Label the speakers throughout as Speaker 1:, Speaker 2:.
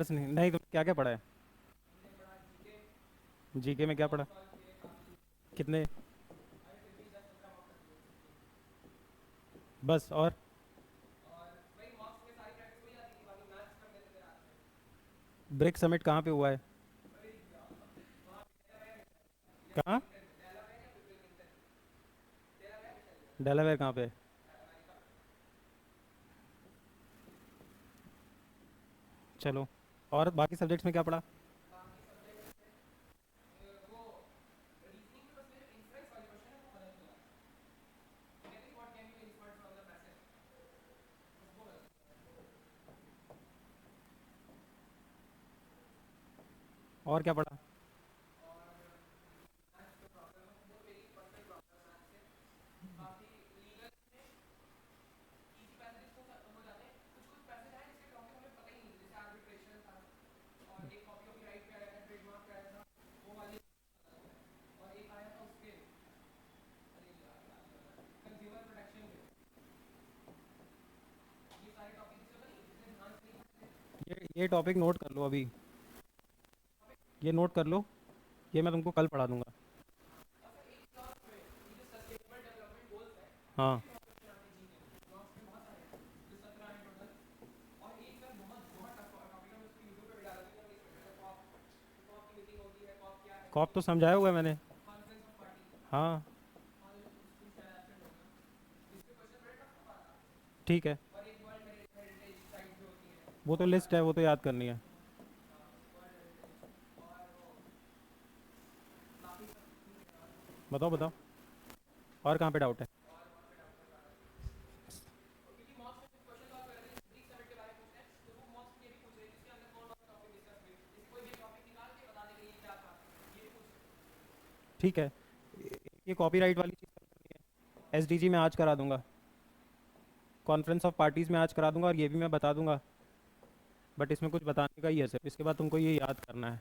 Speaker 1: Chapters नहीं नहीं, तो क्या क्या पढ़ा है? जीके में क्या पढ़ा? कितने? बस और? ब्रिक समिट कहाँ पे हुआ है? कहाँ? डेलावेयर कहाँ पे? चलो। और बाकी सब्जेक्ट्स में क्या पढ़ा? और क्या पढ़ा? ये टॉपिक नोट कर लो अभी। ये नोट कर लो। ये मैं तुमको कल पढ़ा दूंगा। हाँ। कॉप तो समझाया हुआ है मैंने। हाँ। ठीक है। वो तो लिस्ट है, वो तो याद करनी है। बताओ बताओ। और कहाँ पे डाउट है? ठीक है। ये कॉपीराइट वाली चीज़ एसडीजी में आज करा दूंगा। कॉन्फ्रेंस ऑफ पार्टीज़ में आज करा दूंगा, और ये भी मैं बता दूंगा। बट इसमें कुछ बताने का ही है सिर्फ, इसके बाद तुमको ये याद करना है।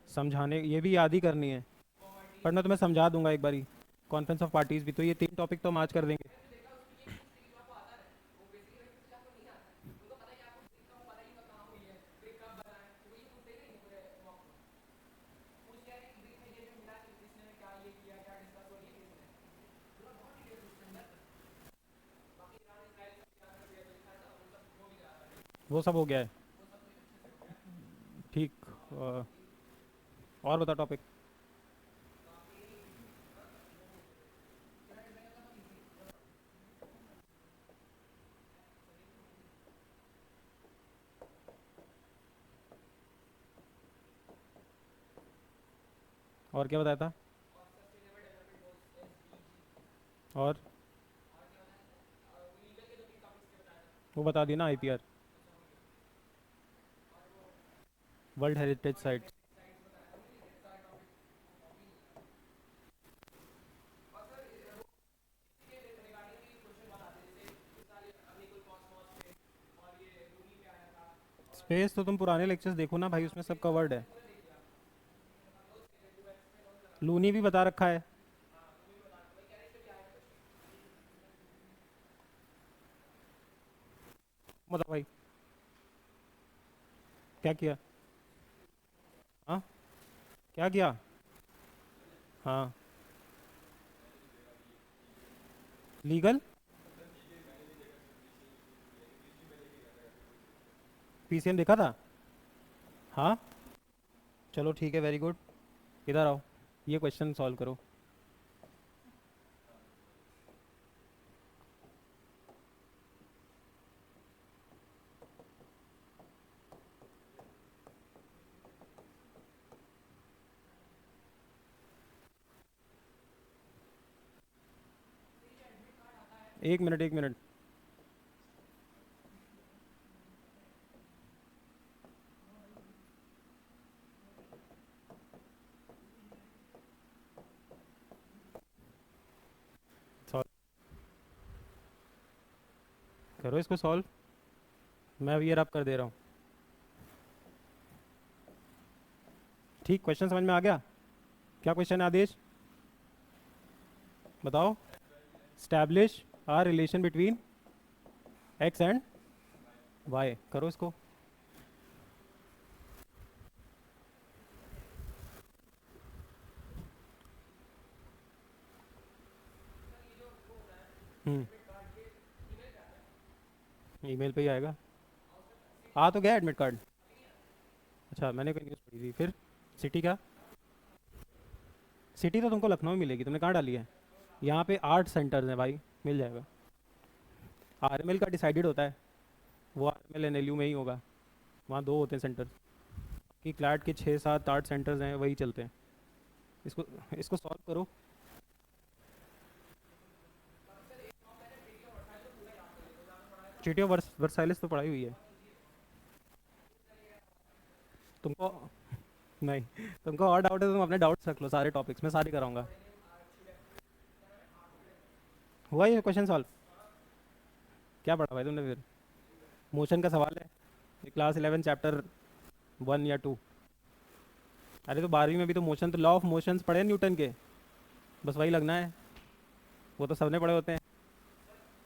Speaker 1: समझाने ये भी याद ही करनी है। पर मैं तुम्हें समझा दूंगा एक बारी। कॉन्फ्रेंस ऑफ पार्टीज़ भी, तो ये 3 टॉपिक तो हम आज कर देंगे। वो सब हो गया है। ठीक। और बता टॉपिक। और क्या बताया था? और वो बता दी ना, IPR. World heritage site. Space तो तुम पुराने लेक्चर्स देखो ना भाई, उसमें सब कवर्ड है। लूनी भी बता रखा है। मतलब भाई, क्या किया? हाँ। क्या किया? हाँ। लीगल। पीसीएम देखा था। हाँ। चलो ठीक है, वेरी गुड। इधर आओ। ये क्वेश्चन सॉल्व करो। 1 मिनट 1 मिनट। सॉल्व करो इसको सॉल्व। मैं अभी रब कर दे रहा हूँ। ठीक, क्वेश्चन समझ में आ गया? क्या क्वेश्चन है आदेश? बताओ। Establish a relation between x and y, करो इसको। हम्म। ईमेल पे ही आएगा। आ तो गया एडमिट कार्ड। अच्छा, मैंने कोई न्यूज़ पढ़ी थी फिर। सिटी का। सिटी तो तुमको लखनऊ में मिलेगी, तुमने कहाँ डाली है? यहाँ पे 8 सेंटर्स हैं भाई, मिल जाएगा। आरएमएल का डिसाइडेड होता है, वो आरएमएल एनएलयू में ही होगा। वहाँ 2 होते हैं सेंटर। कि क्लैट के 6 7 8 सेंटर्स हैं, वही चलते हैं। इसको इसको सॉल्व करो। ट्रीटी ऑफ वर्साइलेस तो पढ़ाई हुई है तुमको। नहीं, तुमको और डाउट है तो तुम अपने डाउट्स रख लो, सारे टॉपिक्स में सारे कराऊंगा। हुआ ये क्वेश्चन सॉल्व? क्या पढ़ा भाई तुमने फिर? मोशन का सवाल है, ये क्लास 11 चैप्टर 1 या 2। अरे तो 12वीं में भी तो मोशन, तो लॉ ऑफ मोशंस पढ़े हैं न्यूटन के, बस वही लगना है। वो तो सबने पढ़े होते हैं,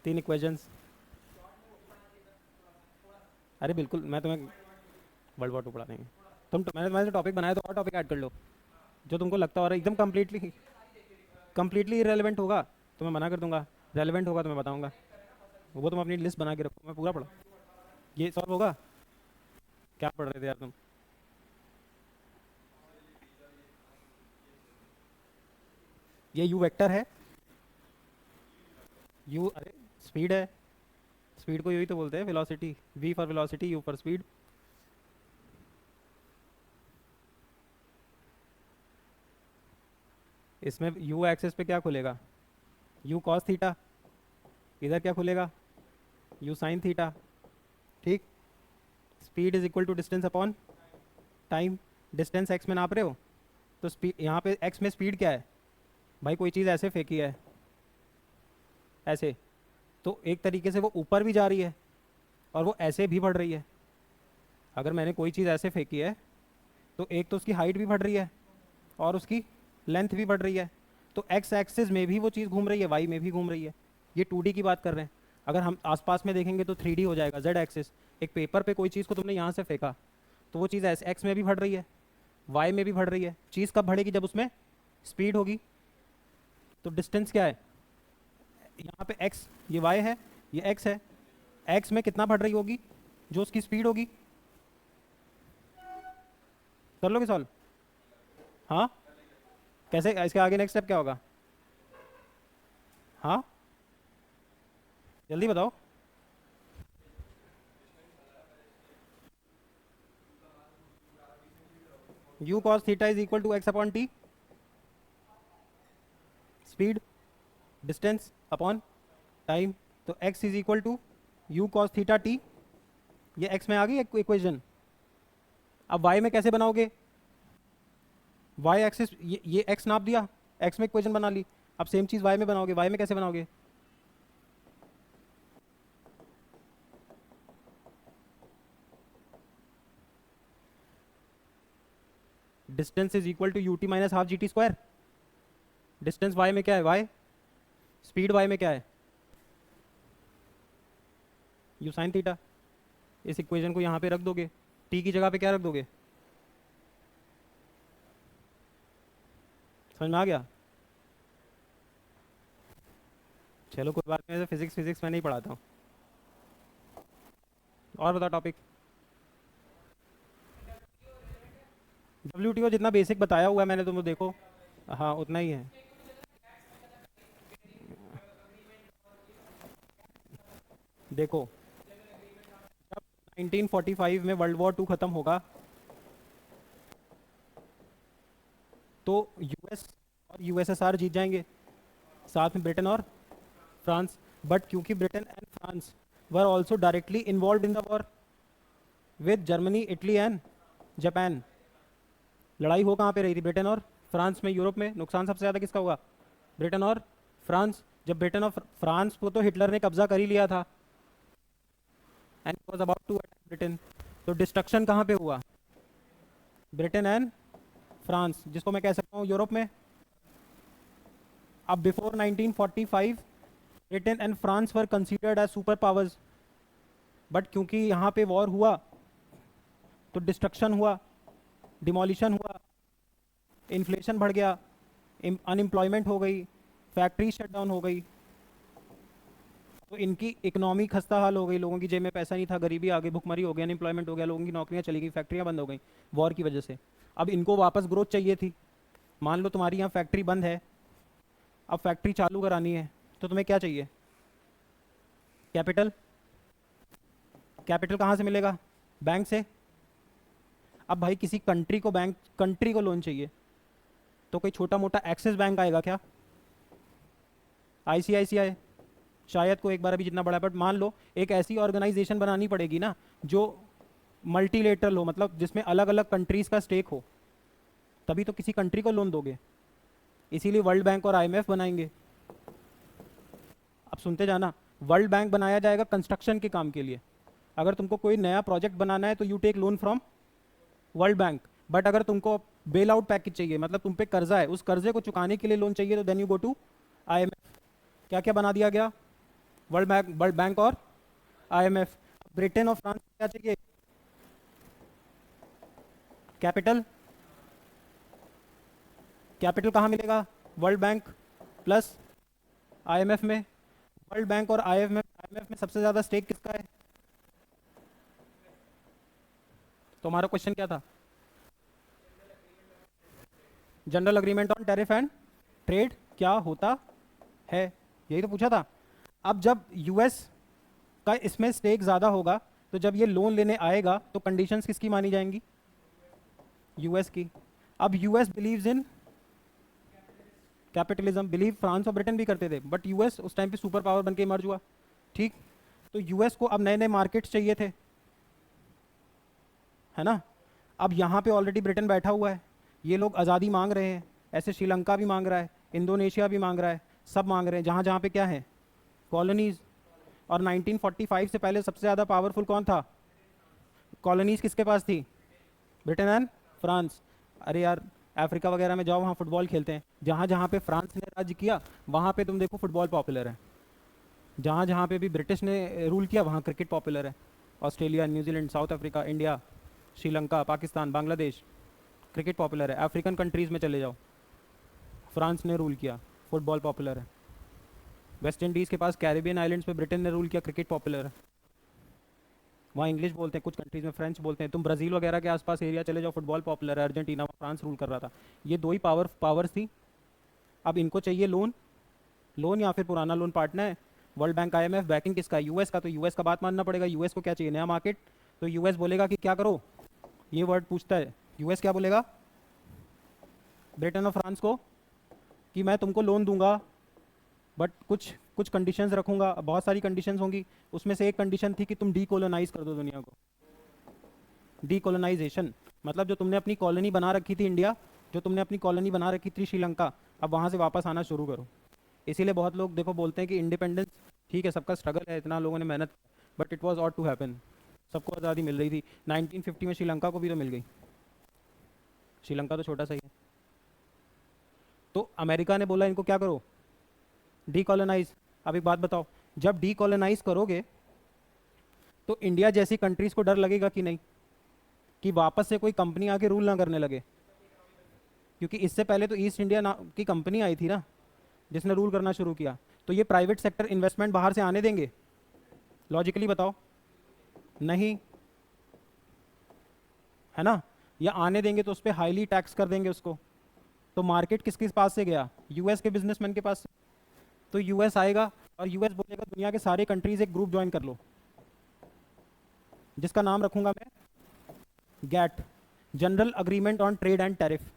Speaker 1: 3 इक्वेशंस। अरे बिल्कुल, मैं तुम्हें वर्ल्ड वॉर 2 पढ़ा देंगे। मैंने टॉपिक बनाया तो और टॉपिक ऐड कर लो, जो तुमको लगता हो रहा है एकदम कम्प्लीटली कम्प्लीटली इरेलीवेंट होगा तो मैं मना कर दूंगा, रेलेवेंट होगा तो मैं बताऊंगा। वो तुम अपनी लिस्ट बना के रखो, मैं पूरा पढ़ा। ये सॉल्व होगा? क्या पढ़ रहे थे यार तुम? ये यू वेक्टर है। यू, अरे स्पीड है। स्पीड को यही तो बोलते हैं velocity, V for velocity, U for speed. इसमें यू एक्सेस पे क्या खुलेगा? U cos theta. इधर क्या खुलेगा? U sine theta. ठीक। Speed is equal to distance upon time. Distance X में नाप रहे हो, तो स्पीड यहाँ पे एक्स में स्पीड क्या है? भाई कोई चीज़ ऐसे फेंकी है, ऐसे, तो एक तरीके से वो ऊपर भी जा रही है और वो ऐसे भी बढ़ रही है। अगर मैंने कोई चीज़ ऐसे फेंकी है तो एक तो उसकी हाइट भी बढ़ रही है और उसकी लेंथ भी बढ़ रही है। तो एक्स एक्सिस में भी वो चीज़ घूम रही है, वाई में भी घूम रही है। ये 2D की बात कर रहे हैं। अगर हम आसपास में देखेंगे तो 3D हो जाएगा, जेड एक्सिस। एक पेपर पे कोई चीज़ को तुमने यहाँ से फेंका तो वो चीज़ एक्स में भी बढ़ रही है, वाई में भी बढ़ रही है। चीज़ कब बढ़ेगी? जब उसमें स्पीड होगी। तो डिस्टेंस क्या है? यहाँ पे एक्स, ये वाई है, ये एक्स है। एक्स में कितना बढ़ रही होगी? जो उसकी स्पीड होगी। कर लोगे सॉल्व? हाँ। कैसे? इसके आगे नेक्स्ट स्टेप क्या होगा? हाँ, जल्दी बताओ। U cos theta is equal to X upon T. Speed, distance upon time. तो X is equal to U cos theta T. ये एक्स में आ गई इक्वेशन। अब वाई में कैसे बनाओगे? वाई एक्सिस, ये एक्स नाप दिया, एक्स में इक्वेशन बना ली। अब सेम चीज़ वाई में बनाओगे, वाई में कैसे बनाओगे? Distance is equal to u t minus half g t square. Distance y में क्या है? वाई। स्पीड वाई में क्या है? U sine theta. इस इक्वेशन को यहाँ पे रख दोगे, टी की जगह पे क्या रख दोगे? समझ में आ गया? चलो कोई बात नहीं, फिजिक्स फिजिक्स मैं नहीं पढ़ाता हूँ। और बता टॉपिक। WTO जितना बेसिक बताया हुआ है मैंने, तुम देखो। हाँ, उतना ही है। देखो, जब 1945 में वर्ल्ड वॉर 2 खत्म होगा तो यूएस और यूएसएसआर जीत जाएंगे, साथ में ब्रिटेन और फ्रांस। बट क्योंकि Britain and France were also directly involve in the war with Germany, Italy and Japan. लड़ाई हो कहाँ पे रही थी? ब्रिटेन और फ्रांस में। यूरोप में नुकसान सबसे ज़्यादा किसका हुआ? ब्रिटेन और फ्रांस। जब ब्रिटेन और फ्रांस को तो हिटलर ने कब्जा कर ही लिया था and was about to attack Britain. तो डिस्ट्रक्शन कहाँ पे हुआ? ब्रिटेन एंड फ्रांस, जिसको मैं कह सकता हूँ यूरोप में। अब before 1945 Britain and France were considered as super powers, but क्योंकि यहाँ पे वॉर हुआ तो डिस्ट्रक्शन हुआ, डिमोलिशन हुआ, इन्फ्लेशन बढ़ गया, अनएम्प्लॉयमेंट हो गई, फैक्ट्री शट डाउन हो गई। तो इनकी इकोनॉमी खस्ता हाल हो गई, लोगों की जेब में पैसा नहीं था, गरीबी आ गई, भुखमरी हो गई, अनएम्प्लॉयमेंट हो गया, लोगों की नौकरियां चली गई, फैक्ट्रियां बंद हो गई वॉर की वजह से। अब इनको वापस ग्रोथ चाहिए थी। मान लो तुम्हारी यहाँ फैक्ट्री बंद है, अब फैक्ट्री चालू करानी है, तो तुम्हें क्या चाहिए? कैपिटल। कैपिटल कहाँ से मिलेगा? बैंक से। अब भाई किसी कंट्री को बैंक, कंट्री को लोन चाहिए, तो कोई छोटा मोटा एक्सिस बैंक आएगा क्या? आईसीआईसीआई शायद को एक बार अभी जितना बड़ा है, बट मान लो एक ऐसी ऑर्गेनाइजेशन बनानी पड़ेगी ना जो मल्टीलेटरल हो, मतलब जिसमें अलग अलग कंट्रीज का स्टेक हो, तभी तो किसी कंट्री को लोन दोगे। इसीलिए वर्ल्ड बैंक और आईएमएफ बनाएंगे। अब सुनते जाना, वर्ल्ड बैंक बनाया जाएगा कंस्ट्रक्शन के काम के लिए। अगर तुमको कोई नया प्रोजेक्ट बनाना है तो you take loan from World Bank. But अगर तुमको बेल आउट पैकेज चाहिए, मतलब तुम पे कर्जा है, उस कर्जे को चुकाने के लिए लोन चाहिए, तो then you go to IMF. क्या क्या बना दिया गया? वर्ल्ड बैंक और आईएमएफ। ब्रिटेन और फ्रांस को क्या चाहिए? कैपिटल। कैपिटल कहाँ मिलेगा? वर्ल्ड बैंक प्लस आईएमएफ में। वर्ल्ड बैंक और आईएमएफ में सबसे ज्यादा स्टेक किसका है? तुम्हारा क्वेश्चन क्या था? General agreement on tariff and trade क्या होता है, यही तो पूछा था। अब जब यूएस का इसमें स्टेक ज्यादा होगा, तो जब ये लोन लेने आएगा तो कंडीशंस किसकी मानी जाएंगी? यूएस की। अब US believes in capitalism, believe France और ब्रिटेन भी करते थे, बट यूएस उस टाइम पे सुपर पावर बन के इमर्ज हुआ। ठीक, तो यूएस को अब नए नए मार्केट्स चाहिए थे, है ना। अब यहाँ पे ऑलरेडी ब्रिटेन बैठा हुआ है, ये लोग आज़ादी मांग रहे हैं, ऐसे श्रीलंका भी मांग रहा है, इंडोनेशिया भी मांग रहा है, सब मांग रहे हैं, जहाँ जहाँ पे क्या है, कॉलोनीज। और 1945 से पहले सबसे ज़्यादा पावरफुल कौन था? कॉलोनीज किसके पास थी? Britain and France. अरे यार, अफ्रीका वगैरह में जाओ, वहाँ फुटबॉल खेलते हैं, जहाँ जहाँ पे फ्रांस ने राज्य किया वहाँ पे तुम देखो फुटबॉल पॉपुलर है, जहाँ जहाँ पे भी ब्रिटिश ने रूल किया वहाँ क्रिकेट पॉपुलर है। Australia, New Zealand, south Africa, India, Sri Lanka, Pakistan, Bangladesh, cricket popular है। अफ्रीकन कंट्रीज़ में चले जाओ, फ्रांस ने रूल किया, फुटबॉल पॉपुलर है। वेस्ट इंडीज़ के पास कैरिबियन आइलैंड्स पे ब्रिटेन ने रूल किया, क्रिकेट पॉपुलर है। वहाँ इंग्लिश बोलते हैं, कुछ कंट्रीज़ में फ्रेंच बोलते हैं। तुम ब्राज़ील वगैरह के आसपास एरिया चले जाओ, फुटबॉल पॉपुलर है। अर्जेंटीना में फ्रांस रूल कर रहा था। ये दो ही पावर्स थी। अब इनको चाहिए लोन, लोन या फिर पुराना लोन पार्टनर है। वर्ल्ड बैंक, आईएमएफ, बैकिंग किसका? यूएस का। तो यूएस का बात मानना पड़ेगा। यूएस को क्या चाहिए? नया मार्केट। तो यूएस बोलेगा कि क्या करो, ये वर्ड पूछता है। यूएस क्या बोलेगा ब्रिटेन और फ्रांस को? कि मैं तुमको लोन दूंगा, बट कुछ कुछ कंडीशंस रखूंगा। बहुत सारी कंडीशंस होंगी, उसमें से एक कंडीशन थी कि तुम डीकोलोनाइज कर दो दुनिया को। डीकोलोनाइजेशन मतलब जो तुमने अपनी कॉलोनी बना रखी थी इंडिया, जो तुमने अपनी कॉलोनी बना रखी थी श्रीलंका, अब वहाँ से वापस आना शुरू करो। इसीलिए बहुत लोग देखो बोलते हैं कि इंडिपेंडेंस, ठीक है सबका स्ट्रगल है, इतना लोगों ने मेहनत, but it was ought to happen. सबको आज़ादी मिल रही थी। 1950 में श्रीलंका को भी तो मिल गई। श्रीलंका तो छोटा सा ही है। तो अमेरिका ने बोला इनको क्या करो, डीकोलोनाइज। अब एक बात बताओ, जब डीकोलोनाइज करोगे तो इंडिया जैसी कंट्रीज को डर लगेगा कि नहीं, कि वापस से कोई कंपनी आके रूल ना करने लगे? क्योंकि इससे पहले तो ईस्ट इंडिया की कंपनी आई थी ना, जिसने रूल करना शुरू किया। तो ये प्राइवेट सेक्टर इन्वेस्टमेंट बाहर से आने देंगे? लॉजिकली बताओ, नहीं, है ना। या आने देंगे तो उस पर हाईली टैक्स कर देंगे उसको। तो मार्केट किसके पास से गया? यूएस के बिजनेसमैन के पास से। तो यूएस आएगा और यूएस बोलेगा दुनिया के सारे कंट्रीज एक ग्रुप ज्वाइन कर लो, जिसका नाम रखूंगा मैं GATT, general agreement on trade and tariff.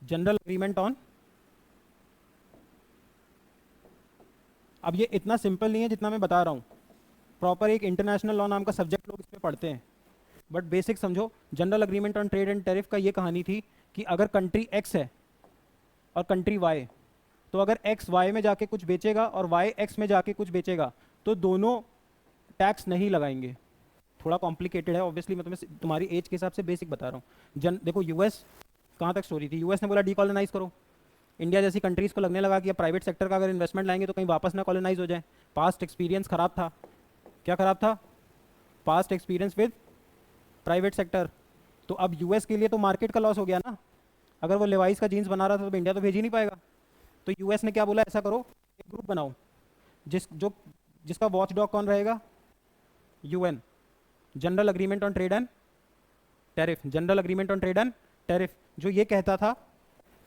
Speaker 1: General agreement on, अब ये इतना सिंपल नहीं है जितना मैं बता रहा हूँ। प्रॉपर एक इंटरनेशनल लॉ नाम का सब्जेक्ट लोग इसमें पढ़ते हैं, बट बेसिक समझो। General agreement on trade and tariff का ये कहानी थी कि अगर कंट्री एक्स है और कंट्री वाई, तो अगर एक्स वाई में जाके कुछ बेचेगा और वाई एक्स में जाके कुछ बेचेगा, तो दोनों टैक्स नहीं लगाएंगे। थोड़ा कॉम्प्लिकेटेड है ऑब्वियसली, मैं तुम्हें तुम्हारी एज के हिसाब से बेसिक बता रहा हूँ। देखो यूएस, कहाँ तक स्टोरी थी, यूएस ने बोला डीकॉलोनाइज करो। इंडिया जैसी कंट्रीज को लगने लगा कि अब प्राइवेट सेक्टर का अगर इन्वेस्टमेंट लाएंगे तो कहीं वापस ना कॉलोनाइज हो जाए। पास्ट एक्सपीरियंस खराब था। क्या खराब था? Past experience with private sector. तो अब यूएस के लिए तो मार्केट का लॉस हो गया ना। अगर वो लेवाइस का जीन्स बना रहा था तो इंडिया तो भेज ही नहीं पाएगा। तो यूएस ने क्या बोला, ऐसा करो, एक ग्रुप बनाओ जिसका वॉच डॉग कौन रहेगा? UN, general agreement on trade and tariff, general agreement on trade and tariff, जो ये कहता था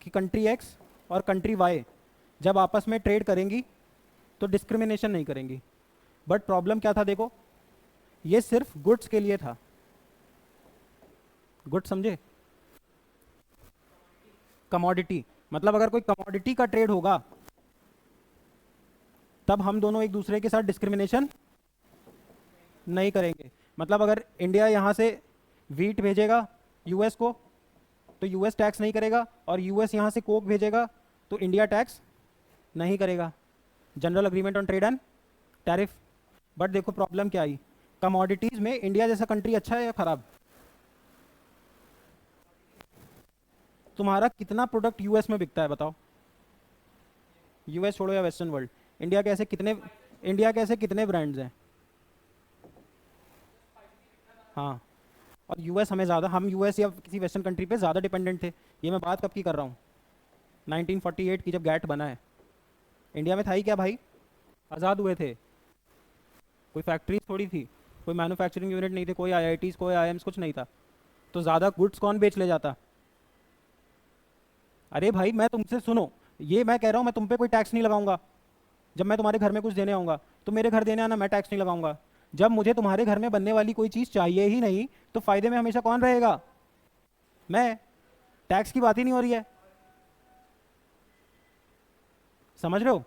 Speaker 1: कि कंट्री एक्स और कंट्री वाई जब आपस में ट्रेड करेंगी तो डिस्क्रिमिनेशन नहीं करेंगी। बट प्रॉब्लम क्या था देखो, ये सिर्फ गुड्स के लिए था। गुड्स समझे? कमोडिटी, मतलब अगर कोई कमोडिटी का ट्रेड होगा तब हम दोनों एक दूसरे के साथ डिस्क्रिमिनेशन नहीं करेंगे। मतलब अगर इंडिया यहाँ से वीट भेजेगा यूएस को तो यूएस टैक्स नहीं करेगा, और यूएस यहाँ से कोक भेजेगा तो इंडिया टैक्स नहीं करेगा। General agreement on trade and tariff. But देखो प्रॉब्लम क्या आई, कमोडिटीज में इंडिया जैसा कंट्री अच्छा है या खराब? तुम्हारा कितना प्रोडक्ट यूएस में बिकता है बताओ? यूएस छोड़ो या वेस्टर्न वर्ल्ड, इंडिया कैसे कितने ब्रांड्स हैं? हाँ, और यूएस हमें ज़्यादा, हम यूएस या किसी वेस्टर्न कंट्री पे ज़्यादा डिपेंडेंट थे। ये मैं बात कब की कर रहा हूँ? 1948 की, जब गैट बना है। इंडिया में था ही क्या भाई? आज़ाद हुए थे, कोई फैक्ट्रीज थोड़ी थी, कोई मैन्युफैक्चरिंग यूनिट नहीं थे, कोई आईआईटीज कोई आईएम्स कुछ नहीं था। तो ज़्यादा गुड्स कौन बेच ले जाता? अरे भाई मैं तुमसे सुनो, ये मैं कह रहा हूँ मैं तुम पे कोई टैक्स नहीं लगाऊंगा। जब मैं तुम्हारे घर में कुछ देने आऊँगा तो मेरे घर देने आना, मैं टैक्स नहीं लगाऊंगा। जब मुझे तुम्हारे घर में बनने वाली कोई चीज़ चाहिए ही नहीं तो फायदे में हमेशा कौन रहेगा? मैं। टैक्स की बात ही नहीं हो रही है, समझ रहे हो?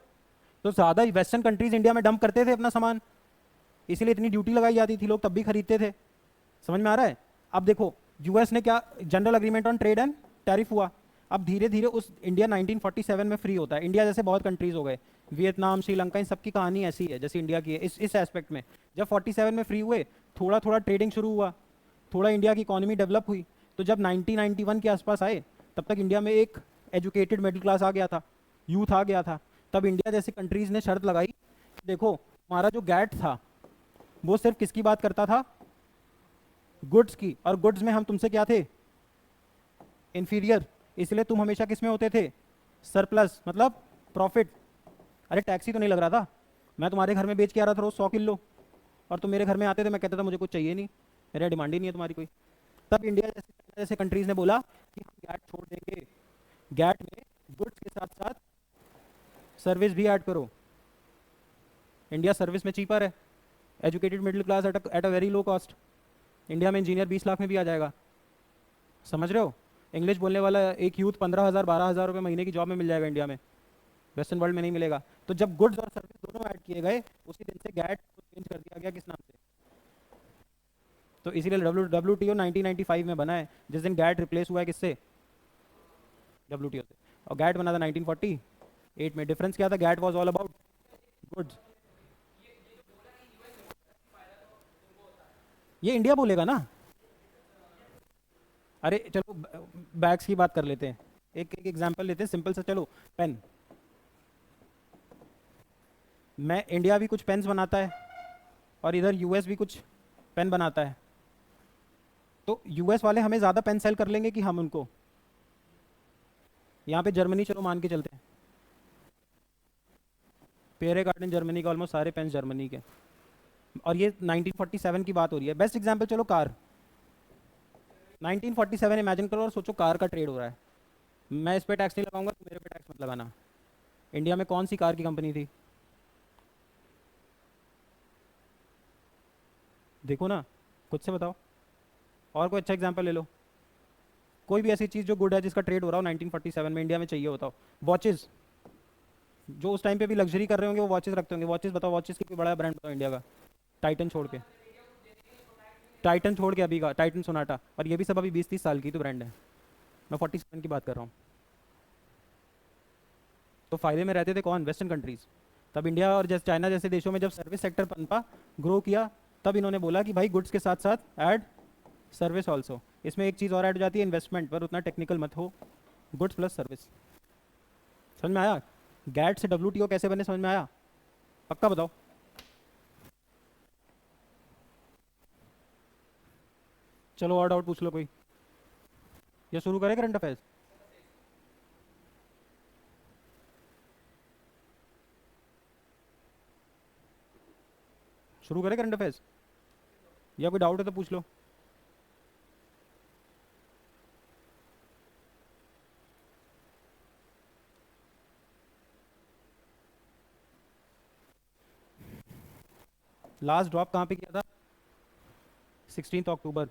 Speaker 1: तो ज़्यादा वेस्टर्न कंट्रीज इंडिया में डंप करते थे अपना सामान, इसीलिए इतनी ड्यूटी लगाई जाती थी, लोग तब भी खरीदते थे। समझ में आ रहा है? अब देखो यूएस ने क्या, general agreement on trade and tariff हुआ। अब धीरे धीरे उस इंडिया 1947 में फ्री होता है। इंडिया जैसे बहुत कंट्रीज हो गए, वियतनाम, श्रीलंका, इन सबकी कहानी ऐसी है जैसे इंडिया की है इस एस्पेक्ट में। जब 47 में फ्री हुए, थोड़ा थोड़ा ट्रेडिंग शुरू हुआ, थोड़ा इंडिया की इकोनॉमी डेवलप हुई। तो जब 1991 के आसपास आए तब तक इंडिया में एक एजुकेटेड मिडिल क्लास आ गया था, यूथ आ गया था। तब इंडिया जैसे कंट्रीज ने शर्त लगाई, देखो हमारा जो गैट था वो सिर्फ किसकी बात करता था? गुड्स की। और गुड्स में हम तुमसे क्या थे? इंफीरियर। इसलिए तुम हमेशा किस में होते थे? सरप्लस, मतलब प्रॉफिट। अरे टैक्स ही तो नहीं लग रहा था, मैं तुम्हारे घर में बेच के आ रहा था रोज 100 किलो, और तुम मेरे घर में आते थे, मैं कहता था मुझे कुछ चाहिए नहीं, मेरा डिमांड ही नहीं है तुम्हारी कोई। तब इंडिया जैसे कंट्रीज ने बोला कि हम गैट छोड़ देंगे, गैट में गुड्स के साथ साथ सर्विस भी ऐड करो। इंडिया सर्विस में चीपर है, educated middle class at a very low cost. India में इंजीनियर 20 लाख में भी आ जाएगा, समझ रहे हो? इंग्लिश बोलने वाला एक यूथ 15,000 12,000 रुपये महीने की जॉब में मिल जाएगा इंडिया में, वेस्टर्न वर्ल्ड में नहीं मिलेगा। तो जब गुड्स और सर्विस दोनों ऐड किए गए, उसी दिन से गैट को चेंज कर दिया गया, किस नाम से? तो इसीलिए WTO 1995 में बना है, जिस दिन गैट रिप्लेस हुआ है किससे? WTO से। और गैट बना था 1948 में। डिफरेंस क्या था? GATT was all about goods. ये इंडिया बोलेगा ना। अरे चलो बैग्स की बात कर लेते हैं, एक एक एग्जांपल लेते हैं सिंपल सा। चलो पेन, मैं इंडिया भी कुछ पेन्स बनाता है और इधर यूएस भी कुछ पेन बनाता है। तो यूएस वाले हमें ज़्यादा पेन सेल कर लेंगे कि हम उनको? यहाँ पे जर्मनी चलो मान के चलते हैं, पेरे गार्डन जर्मनी का, ऑलमोस्ट सारे पेन जर्मनी के। और ये 1947 की बात हो रही है। बेस्ट एग्जांपल चलो कार, 1947 इमेजिन करो और सोचो कार का ट्रेड हो रहा है। मैं इस पे टैक्स नहीं लगाऊंगा, तो मेरे पे टैक्स मत लगाना। इंडिया में कौन सी कार की कंपनी थी? देखो ना, खुद से बताओ। और कोई अच्छा एग्जांपल ले लो, कोई भी ऐसी चीज़ जो गुड है जिसका ट्रेड हो रहा हो 1947 में इंडिया में चाहिए होता हो। वॉचेस, जो उस टाइम पे भी लग्जरी कर रहे होंगे वो वॉचेस रखते होंगे। वॉचेस बताओ, वॉचेस की कोई बड़ा ब्रांड बताओ इंडिया का, टाइटन छोड़ के। टाइटन छोड़ के अभी का टाइटन सोनाटा, और ये भी सब अभी 20-30 साल की तो ब्रांड है। मैं 47 की बात कर रहा हूँ। तो फायदे में रहते थे कौन? Western countries. तब इंडिया और जैसे चाइना जैसे देशों में जब सर्विस सेक्टर पनपा, ग्रो किया, तब इन्होंने बोला कि भाई गुड्स के साथ साथ ऐड सर्विस ऑल्सो। इसमें एक चीज़ और ऐड हो जाती है, इन्वेस्टमेंट, पर उतना टेक्निकल मत हो, गुड्स प्लस सर्विस। समझ में आया? गैट से WTO कैसे बने, समझ में आया? पक्का बताओ। चलो और डाउट पूछ लो कोई, या शुरू करें करंट अफेयर्स? शुरू करें करंट अफेयर्स, या कोई डाउट है तो पूछ लो। लास्ट ड्रॉप कहाँ पे किया था? 16 अक्टूबर।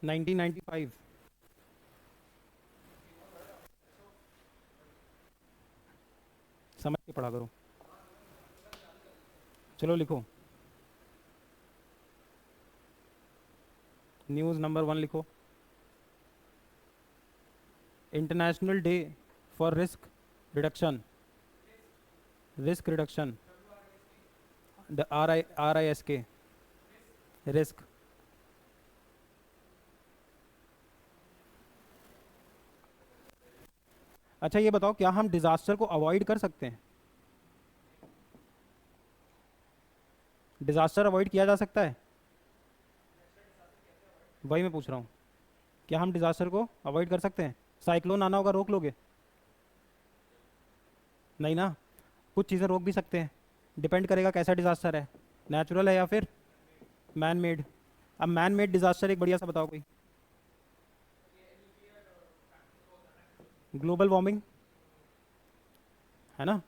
Speaker 1: 1995। समझ के पढ़ा करो। चलो लिखो, न्यूज़ नंबर 1 लिखो। International day for risk reduction. Risk reduction, the RISK, risk. अच्छा ये बताओ, क्या हम डिजास्टर को अवॉइड कर सकते हैं? डिजास्टर अवॉइड किया जा सकता है? वही मैं पूछ रहा हूँ, क्या हम डिजास्टर को अवॉइड कर सकते हैं? साइक्लोन आना होगा, रोक लोगे? नहीं ना। कुछ चीज़ें रोक भी सकते हैं, डिपेंड करेगा कैसा डिजास्टर है, नेचुरल है या फिर मैन मेड। अब मैन मेड डिजास्टर एक बढ़िया सा बताओ कोई। ग्लोबल वार्मिंग, है ना।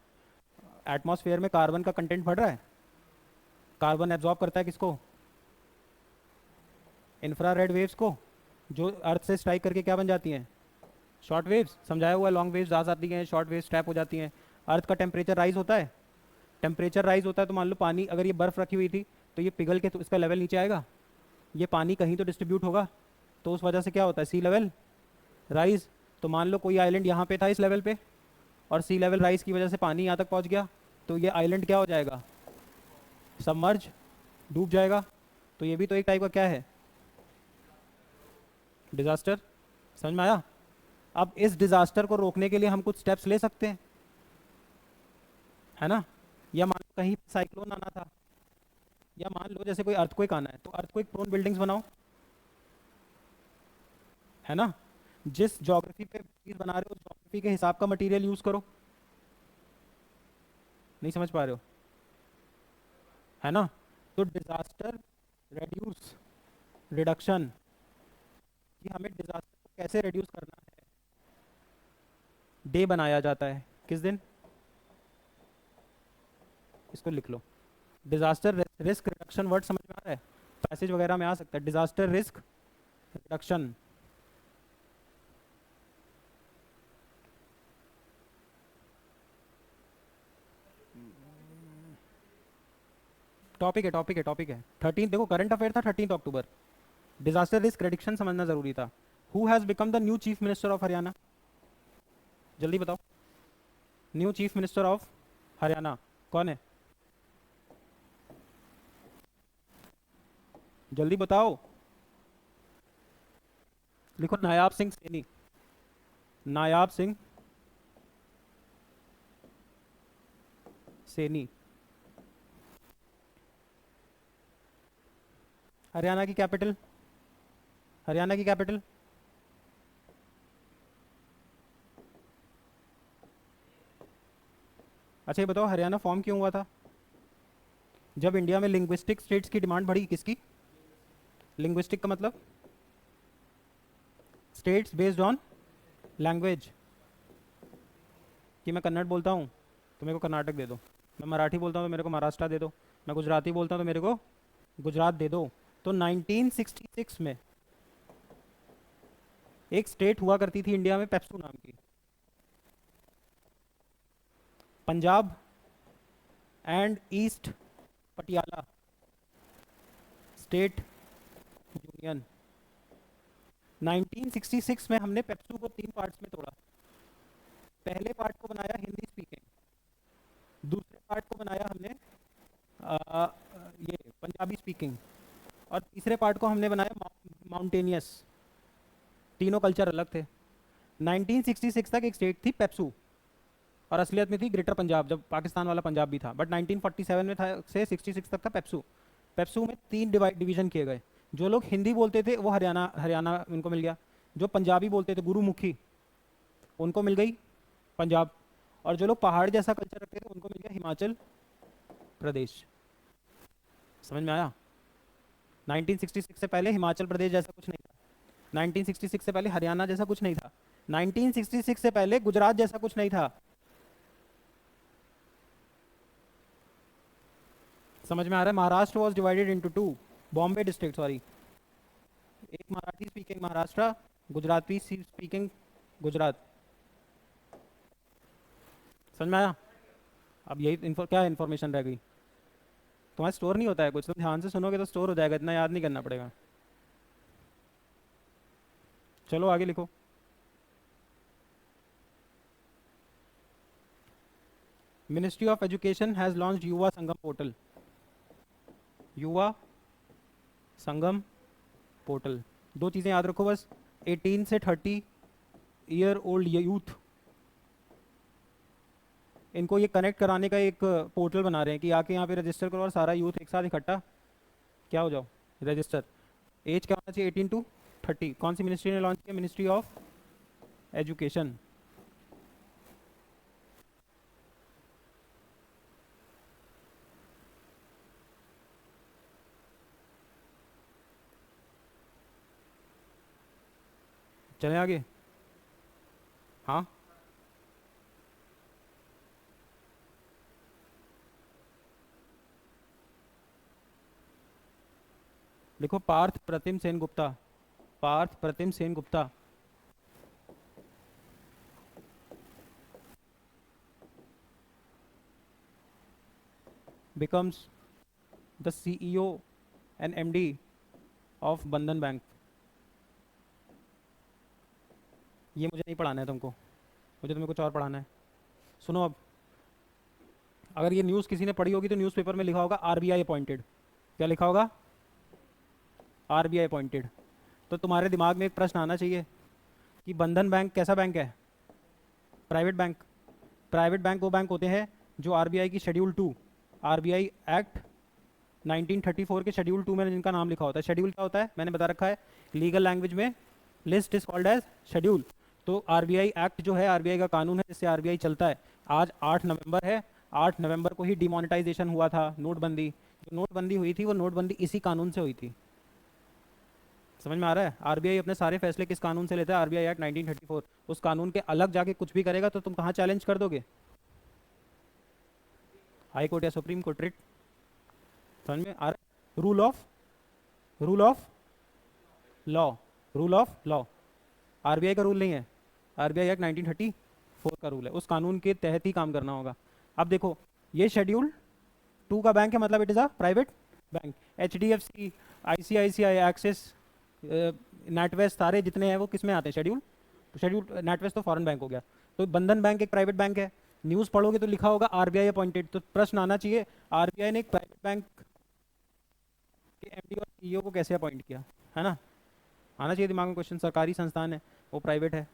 Speaker 1: एटमॉस्फेयर में कार्बन का कंटेंट बढ़ रहा है। कार्बन एब्जॉर्ब करता है किसको? इंफ्रारेड वेव्स को, जो अर्थ से स्ट्राइक करके क्या बन जाती हैं? Short waves. समझाया हुआ है, लॉन्ग वेव्स आ जाती हैं, शॉर्ट वेव्स ट्रैप हो जाती हैं। अर्थ का टेम्परेचर राइज होता है। टेम्परेचर राइज होता है तो मान लो पानी, अगर ये बर्फ़ रखी हुई थी तो ये पिघल के तो इसका लेवल नीचे आएगा। ये पानी कहीं तो डिस्ट्रीब्यूट होगा, तो उस वजह से क्या होता है? सी लेवल राइज। तो मान लो कोई आइलैंड यहाँ पे था इस लेवल पे, और सी लेवल राइज की वजह से पानी यहाँ तक पहुँच गया, तो ये आइलैंड क्या हो जाएगा? सबमर्ज, डूब जाएगा। तो ये भी तो एक टाइप का क्या है? डिजास्टर। समझ में आया? अब इस डिजास्टर को रोकने के लिए हम कुछ स्टेप्स ले सकते हैं, है ना। या मान लो कहीं साइक्लोन आना था, या मान लो जैसे कोई अर्थक्वेक आना है, तो अर्थक्वेक प्रोन बिल्डिंग्स बनाओ, है ना। जिस ज्योग्राफी पे चीज बना रहे हो उस ज्योग्राफी के हिसाब का मटेरियल यूज करो। नहीं समझ पा रहे हो, है ना। तो डिजास्टर रेड्यूस रिडक्शन, कि हमें डिजास्टर को कैसे रिड्यूस करना है, डे बनाया जाता है किस दिन? इसको लिख लो। डिजास्टर रिस्क रिडक्शन, वर्ड समझ में आ रहा है? पैसेज वगैरह में आ सकता है, डिजास्टर रिस्क रिडक्शन। टॉपिक है 13, देखो करंट अफेयर था 13 अक्टूबर। डिजास्टर रिस्क रिडक्शन समझना जरूरी था। Who has become the new chief minister of Haryana? जल्दी बताओ, new chief minister of Haryana कौन है? जल्दी बताओ। लिखो, नायाब सिंह सैनी। नायाब सिंह सैनी। हरियाणा की कैपिटल? हरियाणा की कैपिटल? अच्छा ये बताओ, हरियाणा फॉर्म क्यों हुआ था? जब इंडिया में लिंग्विस्टिक स्टेट्स की डिमांड बढ़ी, किसकी? लिंग्विस्टिक का मतलब स्टेट्स बेस्ड ऑन लैंग्वेज। कि मैं कन्नड़ बोलता हूँ तो मेरे को कर्नाटक दे दो, मैं मराठी बोलता हूँ तो मेरे को महाराष्ट्र दे दो, मैं गुजराती बोलता हूँ तो मेरे को गुजरात दे दो। तो 1966 में एक स्टेट हुआ करती थी इंडिया में, पेप्सू नाम की। Punjab and east Patiala state union. 1966 में हमने पेप्सू को 3 पार्ट्स में तोड़ा। पहले पार्ट को बनाया हिंदी स्पीकिंग, दूसरे पार्ट को बनाया हमने आ, ये पंजाबी स्पीकिंग, और तीसरे पार्ट को हमने बनाया माउंटेनियस। तीनों कल्चर अलग थे। 1966 तक एक स्टेट थी पेप्सू, और असलियत में थी ग्रेटर पंजाब, जब पाकिस्तान वाला पंजाब भी था। बट 1947 में था, से 66 तक था पेप्सू। पेप्सू में 3 डिवीजन किए गए। जो लोग हिंदी बोलते थे वो हरियाणा हरियाणा उनको मिल गया। जो पंजाबी बोलते थे, गुरुमुखी, उनको मिल गई पंजाब, और जो लोग पहाड़ जैसा कल्चर रखते थे उनको मिल गया हिमाचल प्रदेश। समझ में आया? 1966 से पहले हिमाचल प्रदेश जैसा कुछ नहीं था, 1966 से पहले हरियाणा जैसा कुछ नहीं था, 1966 से पहले गुजरात जैसा कुछ नहीं था। समझ में आ रहा है? Maharashtra was divided into two, Bombay district sorry, एक मराठी स्पीकिंग महाराष्ट्र, गुजराती स्पीकिंग गुजरात। समझ में आया? अब यही क्या इन्फॉर्मेशन रह गई? तुम्हारा स्टोर नहीं होता है कुछ, तुम ध्यान से सुनोगे तो स्टोर हो जाएगा, इतना याद नहीं करना पड़ेगा। चलो आगे लिखो। Ministry of education has launched Yuva Sangam portal. Yuva Sangam portal, दो चीज़ें याद रखो बस, 18 से 30 ईयर ओल्ड यूथ, इनको ये कनेक्ट कराने का एक पोर्टल बना रहे हैं कि आके यहाँ पे रजिस्टर करो और सारा यूथ एक साथ इकट्ठा क्या हो जाओ, रजिस्टर। एज क्या होना चाहिए? 18 टू 30। कौन सी मिनिस्ट्री ने लॉन्च किया? Ministry of education. चलें आगे। हाँ, लिखो Partha Pratim Sen Gupta, Partha Pratim Sen Gupta becomes the CEO and MD of Bandhan bank. ये मुझे नहीं पढ़ाना है तुमको, मुझे तुम्हें कुछ और पढ़ाना है। सुनो अब, अगर ये न्यूज़ किसी ने पढ़ी होगी तो न्यूज़पेपर में लिखा होगा आरबीआई अपॉइंटेड। क्या लिखा होगा? RBI appointed. तो तुम्हारे दिमाग में एक प्रश्न आना चाहिए कि बंधन बैंक कैसा बैंक है? Private bank. प्राइवेट बैंक वो बैंक होते हैं जो आरबीआई की शेड्यूल 2, आरबीआई एक्ट 1934 के शेड्यूल 2 में जिनका नाम लिखा होता है। शेड्यूल क्या होता है मैंने बता रखा है, लीगल लैंग्वेज में list is called as schedule. तो आरबीआई एक्ट जो है आरबीआई का कानून है जिससे आरबीआई चलता है। आज 8 नवंबर है, 8 नवंबर को ही डिमोनेटाइजेशन हुआ था, नोटबंदी। जो नोटबंदी हुई थी वो नोटबंदी इसी कानून से हुई थी। समझ में आ रहा है? आरबीआई अपने सारे फैसले किस कानून से लेता है? RBI act 1934। उस कानून के अलग जाके कुछ भी करेगा तो तुम कहाँ चैलेंज कर दोगे? हाई कोर्ट या सुप्रीम कोर्ट रिट। समझ में आ रहा है? Rule of law, rule of law. RBI का रूल नहीं है, आरबीआई एक्ट 1934 का रूल है, उस कानून के तहत ही काम करना होगा। अब देखो, ये शेड्यूल 2 का बैंक है, मतलब it is a private bank. H D F C, I C I C I, Axis, NatWest, सारे जितने हैं वो किस में आते हैं? शेड्यूल। तो शेड्यूल नेटवेस्ट तो फॉरेन बैंक हो गया। तो बंधन बैंक एक प्राइवेट बैंक है। न्यूज़ पढ़ोगे तो लिखा होगा आरबीआई अपॉइंटेड, तो प्रश्न आना चाहिए आरबीआई ने एक प्राइवेट बैंक के एमडी और सीईओ को कैसे अपॉइंट किया, है ना? आना चाहिए दिमाग में क्वेश्चन। सरकारी संस्थान है, वो प्राइवेट है।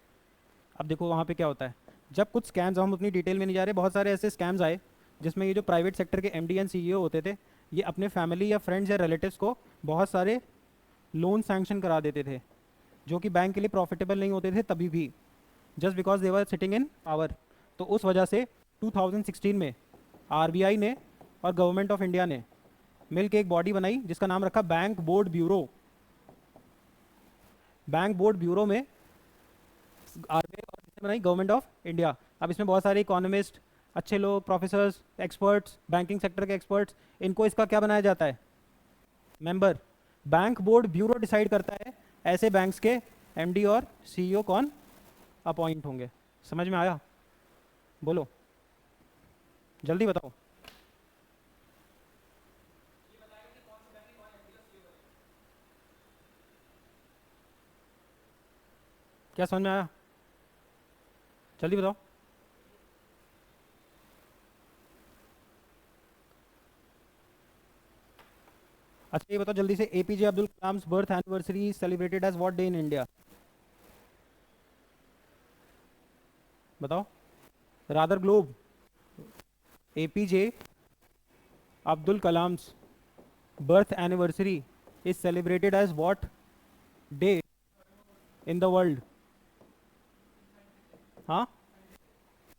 Speaker 1: अब देखो वहाँ पे क्या होता है, जब कुछ स्कैम्स, हम उतनी डिटेल में नहीं जा रहे, बहुत सारे ऐसे स्कैम्स आए जिसमें ये जो प्राइवेट सेक्टर के एमडी एंड सीईओ होते थे, ये अपने फैमिली या फ्रेंड्स या रिलेटिव्स को बहुत सारे लोन सैंक्शन करा देते थे जो कि बैंक के लिए प्रॉफिटेबल नहीं होते थे तभी भी, just because they were sitting in power. तो उस वजह से 2016 में आरबीआई ने और गवर्नमेंट ऑफ इंडिया ने मिल के एक बॉडी बनाई जिसका नाम रखा bank board bureau. Bank board bureau में आरबीआई और किसने बनाई? Government of India. अब इसमें बहुत सारे इकोनॉमिस्ट, अच्छे लोग, प्रोफेसर्स, एक्सपर्ट्स, बैंकिंग सेक्टर के एक्सपर्ट्स, इनको इसका क्या बनाया जाता है? Member. Bank board bureau decide करता है ऐसे बैंक्स के एमडी और सीईओ कौन अपॉइंट होंगे। समझ में आया? बोलो जल्दी बताओ। क्या समझ में आया? जल्दी बताओ। अच्छा ये बताओ जल्दी से, APJ Abdul Kalam birth anniversary celebrated as what day in India? बताओ। Rather globe. APJ Abdul Kalam birth anniversary is celebrated as what day in the world? हाँ,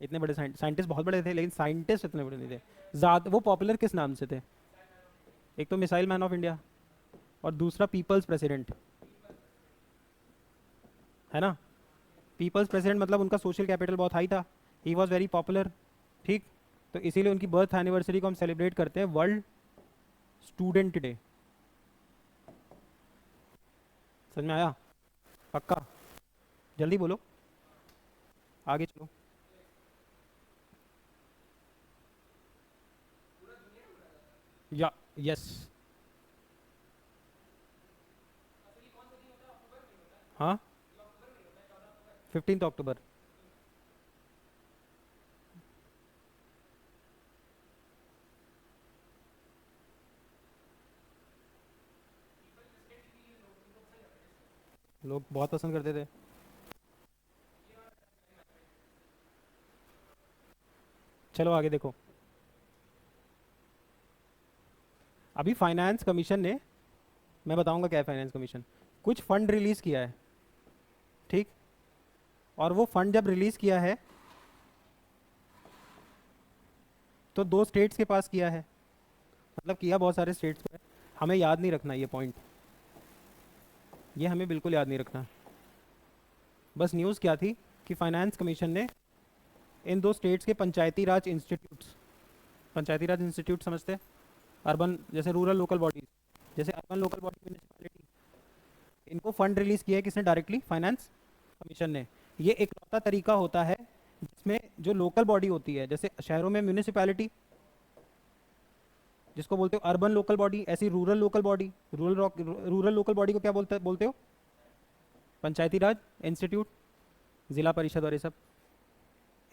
Speaker 1: इतने बड़े साइंटिस्ट बहुत बड़े थे, लेकिन साइंटिस्ट इतने बड़े नहीं थे। ज़्यादा वो पॉपुलर किस नाम से थे? एक तो मिसाइल मैन ऑफ इंडिया, और दूसरा पीपल्स प्रेसिडेंट, है ना। पीपल्स प्रेसिडेंट मतलब उनका सोशल कैपिटल बहुत हाई था, ही वॉज वेरी पॉपुलर। ठीक, तो इसीलिए उनकी बर्थ एनिवर्सरी को हम सेलिब्रेट करते हैं वर्ल्ड स्टूडेंट डे। समझ में आया? पक्का? जल्दी बोलो, आगे चलो। या, यस। हाँ, 15 अक्टूबर। लोग बहुत पसंद करते थे। चलो आगे देखो। अभी फाइनेंस कमीशन ने, मैं बताऊंगा क्या है फाइनेंस कमीशन, कुछ फंड रिलीज किया है। ठीक, और वो फंड जब रिलीज किया है तो दो स्टेट्स के पास किया है, मतलब किया बहुत सारे स्टेट्स को है। हमें याद नहीं रखना ये पॉइंट, ये हमें बिल्कुल याद नहीं रखना। बस न्यूज़ क्या थी कि फाइनेंस कमीशन ने इन दो स्टेट्स के पंचायती राज इंस्टीट्यूट्स, पंचायती राज इंस्टीट्यूट समझते हैं, अर्बन जैसे रूरल लोकल बॉडीज, जैसे अर्बन लोकल बॉडी म्यूनिसिपैलिटी, इनको फंड रिलीज किया है किसने? डायरेक्टली फाइनेंस कमीशन ने। ये एकलौता तरीका होता है जिसमें जो लोकल बॉडी होती है, जैसे शहरों में म्यूनिसिपैलिटी जिसको बोलते हो अर्बन लोकल बॉडी, ऐसी rural local body, rural local body को क्या बोलते हो? पंचायती राज इंस्टीट्यूट, जिला परिषद और ये सब।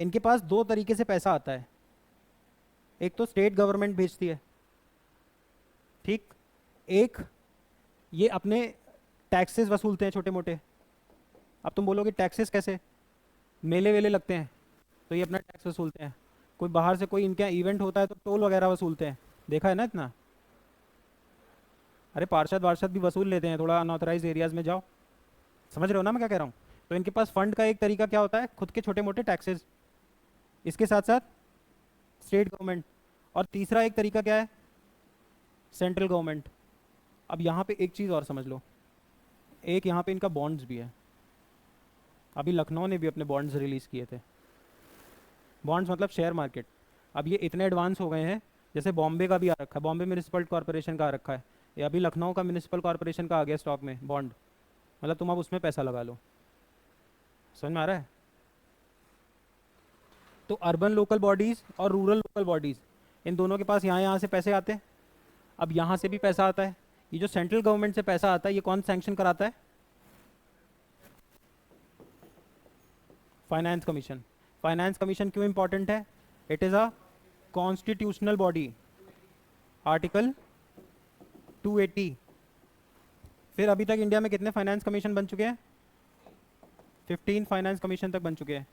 Speaker 1: इनके पास दो तरीके से पैसा आता है। एक तो स्टेट गवर्नमेंट भेजती है, ठीक। एक, ये अपने टैक्सेस वसूलते हैं छोटे मोटे। अब तुम बोलोगे टैक्सेस कैसे? मेले वेले लगते हैं तो ये अपना टैक्स वसूलते हैं। कोई बाहर से कोई इनका इवेंट होता है तो टोल वगैरह वसूलते हैं, देखा है ना इतना। अरे पार्षद वार्षद भी वसूल लेते हैं, थोड़ा अनऑथराइज एरियाज में जाओ। समझ रहे हो ना मैं क्या कह रहा हूँ? तो इनके पास फंड का एक तरीका क्या होता है? खुद के छोटे मोटे टैक्सेस, इसके साथ साथ स्टेट गवर्नमेंट, और तीसरा एक तरीका क्या है? Central government. अब यहाँ पे एक चीज़ और समझ लो, एक यहाँ पे इनका बॉन्ड्स भी है। अभी लखनऊ ने भी अपने बॉन्ड्स रिलीज़ किए थे। बॉन्ड्स मतलब शेयर मार्केट। अब ये इतने एडवांस हो गए हैं, जैसे बॉम्बे का भी आ रखा है, बॉम्बे म्यूनिसिपल कॉरपोरेशन का आ रखा है, ये अभी लखनऊ का म्यूनिसिपल कॉरपोरेशन का आ गया स्टॉक में बॉन्ड। मतलब तुम अब उसमें पैसा लगा लो। समझ में आ रहा है? तो अर्बन लोकल बॉडीज़ और रूरल लोकल बॉडीज़, इन दोनों के पास यहाँ यहाँ से पैसे आते हैं। अब यहाँ से भी पैसा आता है, ये जो सेंट्रल गवर्नमेंट से पैसा आता है ये कौन सैंक्शन कराता है? Finance commission. फाइनेंस कमीशन क्यों इंपॉर्टेंट है? It is a constitutional body, article 280। फिर अभी तक इंडिया में कितने फाइनेंस कमीशन बन चुके हैं? 15 फाइनेंस कमीशन तक बन चुके हैं।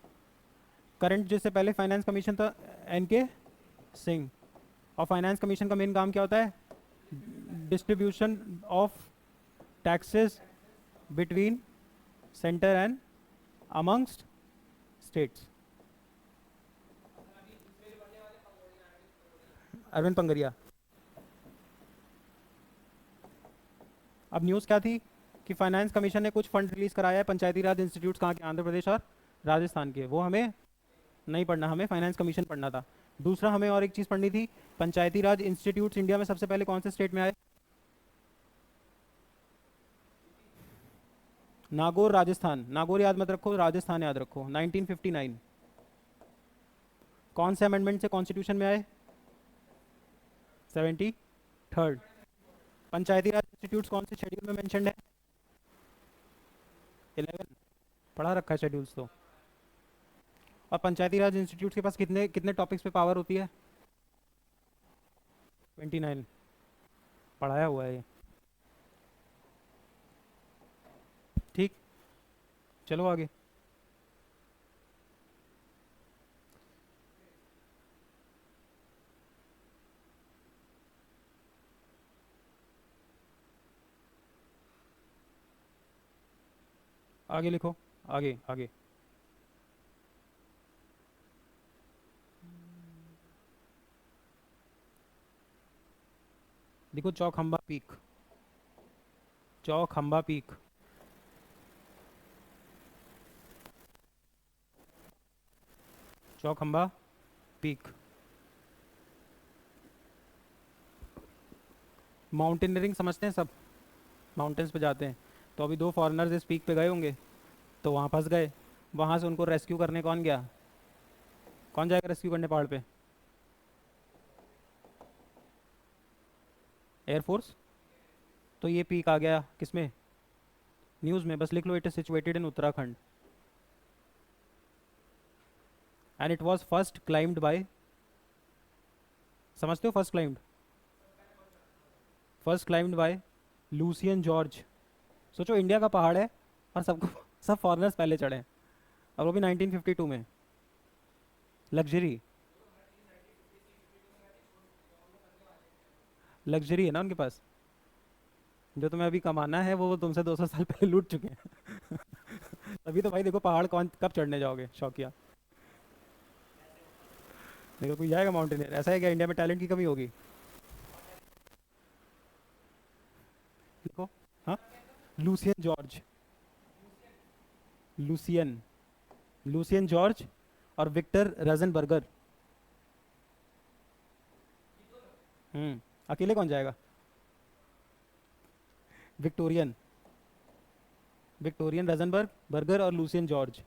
Speaker 1: करंट जिससे पहले फाइनेंस कमीशन था, एन के सिंह। और फाइनेंस कमीशन का मेन काम क्या होता है? Distribution of taxes between centre and amongst states. Arvind Panagariya. अब न्यूज़ क्या थी कि फाइनेंस कमीशन ने कुछ फंड रिलीज कराया है पंचायती राज इंस्टीट्यूट्स कहाँ के? आंध्र प्रदेश और राजस्थान के। वो हमें नहीं पढ़ना, हमें फाइनेंस कमीशन पढ़ना था। दूसरा हमें और एक चीज़ पढ़नी थी, पंचायती राज इंस्टीट्यूट्स इंडिया में सबसे पहले कौन से स्टेट में आए? नागौर राजस्थान, नागौर याद मत रखो, राजस्थान याद रखो। 1959 कौन से अमेंडमेंट से कॉन्स्टिट्यूशन में आए? 73rd। पंचायती राज इंस्टीट्यूट्स कौन से शेड्यूल में मेंशन्ड है? 11। पढ़ा रखा है शेड्यूल्स तो। और पंचायती राज इंस्टीट्यूट के पास कितने कितने टॉपिक्स पे पावर होती है? 29। पढ़ाया हुआ है ये। ठीक, चलो आगे। आगे लिखो, आगे आगे। देखो Chaukhamba peak, Chaukhamba peak. Chaukhamba peak. Mountaineering समझते हैं सब, माउंटेन्स पे जाते हैं। तो अभी दो फॉरेनर्स इस पीक पे गए होंगे, तो वहाँ फंस गए। वहाँ से उनको रेस्क्यू करने कौन गया? कौन जाएगा रेस्क्यू करने पहाड़ पे? एयरफोर्स। तो ये पीक आ गया किसमें? न्यूज़ में। बस लिख लो, it is situated in Uttarakhand and it was first climbed by, समझते हो first climbed? First climbed by Lucien George. सोचो इंडिया का पहाड़ है और सबको सब फॉरेनर्स पहले चढ़े हैं, और वो भी 1952 में। लग्जरी, लग्जरी है ना उनके पास। जो तुम्हें अभी कमाना है वो तुमसे 200 साल पहले लूट चुके हैं। तभी तो भाई देखो पहाड़ कौन कब चढ़ने जाओगे शौकिया। देखो कोई जाएगा माउंटेनियर? ऐसा है क्या इंडिया में टैलेंट की कमी होगी? देखो। हाँ, Lucien George, Lucien, Lucien George और विक्टर रजनबर्गर। अकेले कौन जाएगा? विक्टोरियन, विक्टोरियन रजनबर्ग, बर्गर और लूसियन जॉर्ज।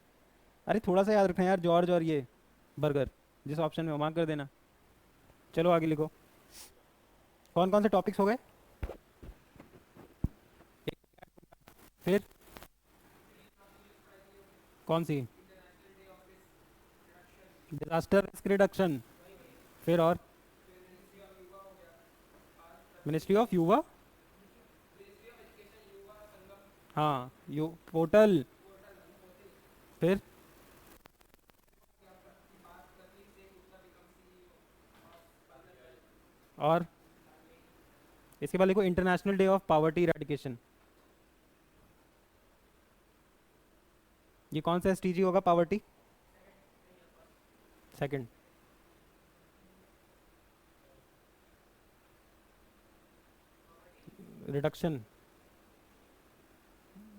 Speaker 1: अरे थोड़ा सा याद रखना यार, जॉर्ज और ये बर्गर, जिस ऑप्शन में हो मार्क कर देना। चलो आगे लिखो। कौन कौन से टॉपिक्स हो गए? फिर कौन सी? Disaster risk reduction. फिर और मिनिस्ट्री ऑफ युवा, हाँ यू पोर्टल। फिर और इसके बाद लिखो international day of poverty eradication. ये कौन सा एसटीजी होगा poverty? Second. Reduction,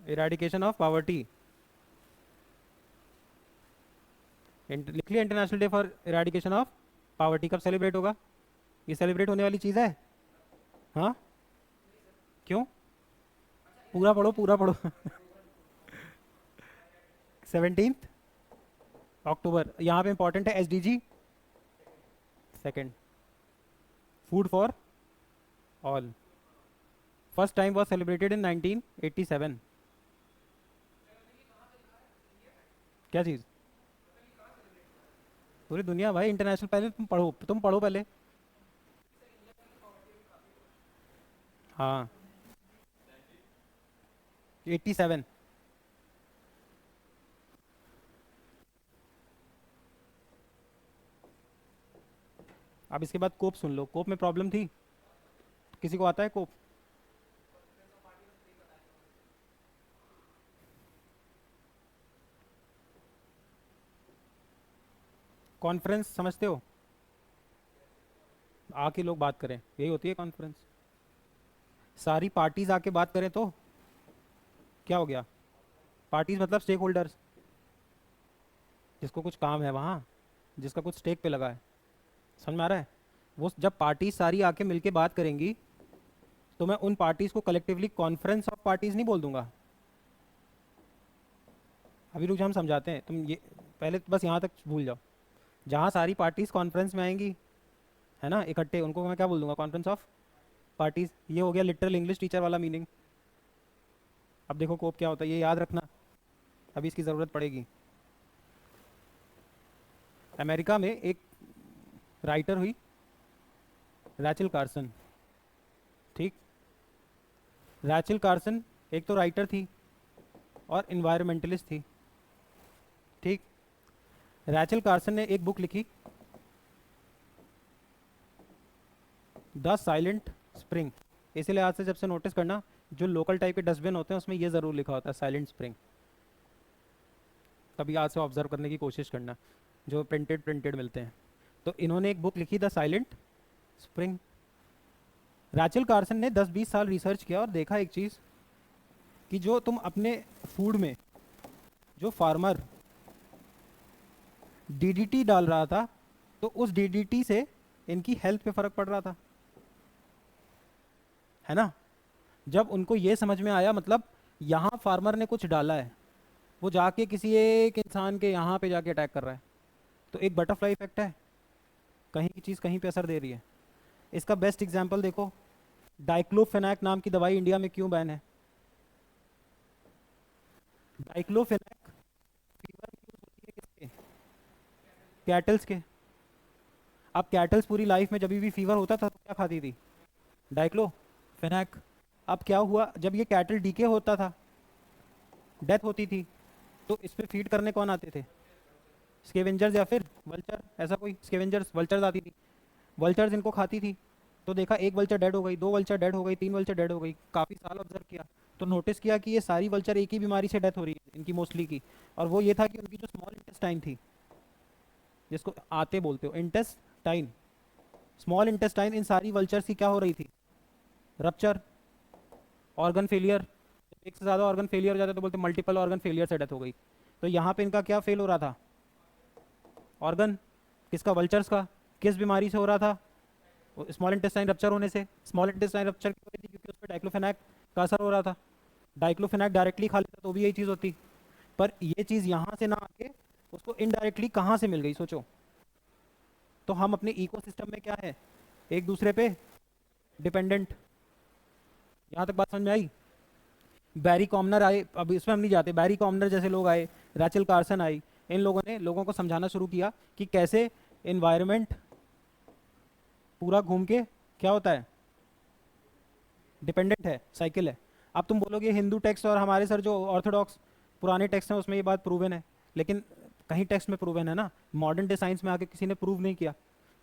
Speaker 1: eradication of poverty. लिख लिया international day for eradication of poverty. कब सेलिब्रेट होगा? ये सेलिब्रेट होने वाली चीज़ है? हाँ, क्यों? पूरा पढ़ो, पूरा पढ़ो। 17 अक्टूबर। यहाँ पे इंपॉर्टेंट है SDG. Second, food for all. First time was celebrated in 1987। क्या चीज़? पूरी दुनिया भाई, इंटरनेशनल। पहले तुम पढ़ो, तुम पढ़ो पहले। हाँ, 87। अब इसके बाद कोप सुन लो। कोप में प्रॉब्लम थी, किसी को आता है कोप? कॉन्फ्रेंस समझते हो? आके लोग बात करें, यही होती है कॉन्फ्रेंस। सारी पार्टीज आके बात करें तो क्या हो गया? पार्टीज मतलब स्टेक होल्डर्स, जिसको कुछ काम है वहाँ, जिसका कुछ स्टेक पे लगा है। समझ में आ रहा है? वो जब पार्टीज सारी आके मिलके बात करेंगी, तो मैं उन पार्टीज को कलेक्टिवली कॉन्फ्रेंस ऑफ पार्टीज नहीं बोल दूंगा। अभी रुक जा, हम समझाते हैं। तुम ये पहले तो बस यहाँ तक भूल जाओ। जहाँ सारी पार्टीज कॉन्फ्रेंस में आएंगी, है ना, इकट्ठे, उनको मैं क्या बोल दूंगा? Conference of parties. ये हो गया लिटरल इंग्लिश टीचर वाला मीनिंग। अब देखो कोप क्या होता है, ये याद रखना, अभी इसकी ज़रूरत पड़ेगी। अमेरिका में एक राइटर हुई, रैचल कार्सन। ठीक। रैचल कार्सन एक तो राइटर थी और इन्वायरमेंटलिस्ट थी। ठीक। रैचल कार्सन ने एक बुक लिखी, द साइलेंट स्प्रिंग। इसीलिए आज से जब से नोटिस करना, जो लोकल टाइप के डस्टबिन होते हैं उसमें ये ज़रूर लिखा होता है साइलेंट स्प्रिंग। कभी आज से ऑब्जर्व करने की कोशिश करना, जो प्रिंटेड प्रिंटेड मिलते हैं। तो इन्होंने एक बुक लिखी the silent spring. Rachel Carson ने 10-20 साल रिसर्च किया और देखा एक चीज़ कि जो तुम अपने फूड में, जो फार्मर डीडीटी डाल रहा था, तो उस डीडीटी से इनकी हेल्थ पे फर्क पड़ रहा था, है ना। जब उनको ये समझ में आया, मतलब यहाँ फार्मर ने कुछ डाला है, वो जाके किसी एक इंसान के यहाँ पे जाके अटैक कर रहा है, तो एक बटरफ्लाई इफेक्ट है, कहीं की चीज़ कहीं पे असर दे रही है। इसका बेस्ट एग्जांपल देखो, डाइक्लोफेनाक नाम की दवाई इंडिया में क्यों बैन है? डाइक्लोफेनाक फीवर में यूज होती है किसके? कैटल्स के। अब कैटल्स पूरी लाइफ में जब भी फीवर होता था तो क्या खाती थी? डाइक्लोफेनाक। अब क्या हुआ, जब ये कैटल डीके होता था, डेथ होती थी, तो इस पे फीड करने कौन आते थे? स्केवेंजर्स या फिर वल्चर, ऐसा कोई स्केवेंजर्स, वल्चर्स आती थी, वल्चर्स इनको खाती थी। तो देखा, एक वल्चर डेड हो गई, दो वल्चर डेड हो गई, तीन वल्चर डेड हो गई, काफ़ी साल ऑब्जर्व किया, तो नोटिस किया कि ये सारी वल्चर एक ही बीमारी से डेथ हो रही है इनकी मोस्टली की, और वो ये था कि उनकी जो स्मॉल इंटेस्टाइन थी, जिसको आते बोलते हो, इंटेस्टाइन, स्मॉल इंटेस्टाइन, इन सारी वल्चर्स की क्या हो रही थी? Rupture, organ failure. एक से ज़्यादा ऑर्गन फेलियर हो जाता है तो बोलते मल्टीपल ऑर्गन फेलियर से डेथ हो गई। तो यहाँ पे इनका क्या फेल हो रहा था? ऑर्गन। किसका? वल्चर्स का। किस बीमारी से हो रहा था? स्मॉल इंटेस्टाइन रप्चर होने से। स्मॉल इंटेस्टाइन रप्चर की वजह थी क्योंकि उस पर डाइक्लोफेनाक का असर हो रहा था। डाइक्लोफेनाक डायरेक्टली खा लेता तो भी यही चीज़ होती, पर ये चीज़ यहाँ से ना आके उसको इनडायरेक्टली कहाँ से मिल गई, सोचो। तो हम अपने इकोसिस्टम में क्या है, एक दूसरे पे डिपेंडेंट। यहाँ तक बात समझ में आई? बैरी कॉमनर आए, अब इसमें हम नहीं जाते, बैरी कॉमनर जैसे लोग आए, रैचल कार्सन आई, इन लोगों ने लोगों को समझाना शुरू किया कि कैसे एनवायरनमेंट पूरा घूम के क्या होता है, डिपेंडेंट है, साइकिल है। अब तुम बोलोगे हिंदू टेक्स्ट और हमारे सर जो ऑर्थोडॉक्स पुराने टेक्स्ट हैं उसमें ये बात प्रूवन है, लेकिन कहीं टेक्स्ट में प्रूवन है ना, मॉडर्न डे साइंस में आके किसी ने प्रूव नहीं किया।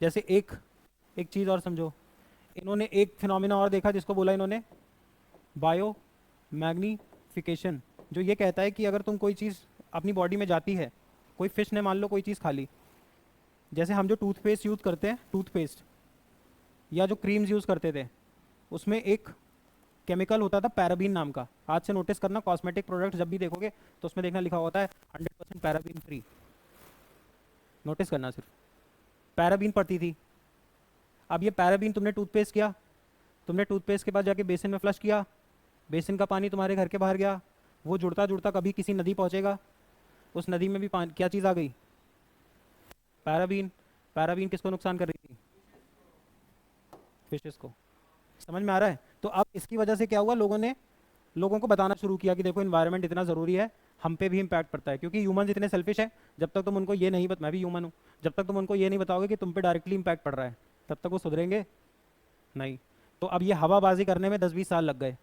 Speaker 1: जैसे एक एक चीज़ और समझो, इन्होंने एक फिनोमिना और देखा जिसको बोला इन्होंने बायो मैग्नीफिकेशन, जो ये कहता है कि अगर तुम कोई चीज़ अपनी बॉडी में जाती है, कोई फिश ने मान लो कोई चीज़ खा ली, जैसे हम जो टूथपेस्ट यूज़ करते हैं, टूथपेस्ट या जो क्रीम्स यूज़ करते थे, उसमें एक केमिकल होता था पैराबीन नाम का। आज से नोटिस करना, कॉस्मेटिक प्रोडक्ट जब भी देखोगे तो उसमें देखना लिखा होता है 100% पैराबीन फ्री, नोटिस करना, सिर्फ पैराबीन पड़ती थी। अब ये पैराबीन तुमने टूथपेस्ट किया, तुमने टूथपेस्ट के बाद जाके बेसिन में फ्लश किया, बेसिन का पानी तुम्हारे घर के बाहर गया, वो जुड़ता जुड़ता कभी किसी नदी पहुंचेगा, उस नदी में भी पानी, क्या चीज़ आ गई? पैराबीन। पैराबीन किसको नुकसान कर रही थी? फिशेस को। समझ में आ रहा है? तो अब इसकी वजह से क्या हुआ, लोगों ने लोगों को बताना शुरू किया कि देखो इन्वायरमेंट इतना ज़रूरी है, हम पे भी इम्पैक्ट पड़ता है, क्योंकि ह्यूमंस इतने सेल्फिश है, जब तक तुम उनको ये नहीं मैं भी ह्यूमन हूँ, जब तक तुम उनको ये नहीं बताओगे कि तुम पे डायरेक्टली इम्पैक्ट पड़ रहा है, तब तक वो सुधरेंगे नहीं। तो अब ये हवाबाजी करने में 10-20 साल लग गए।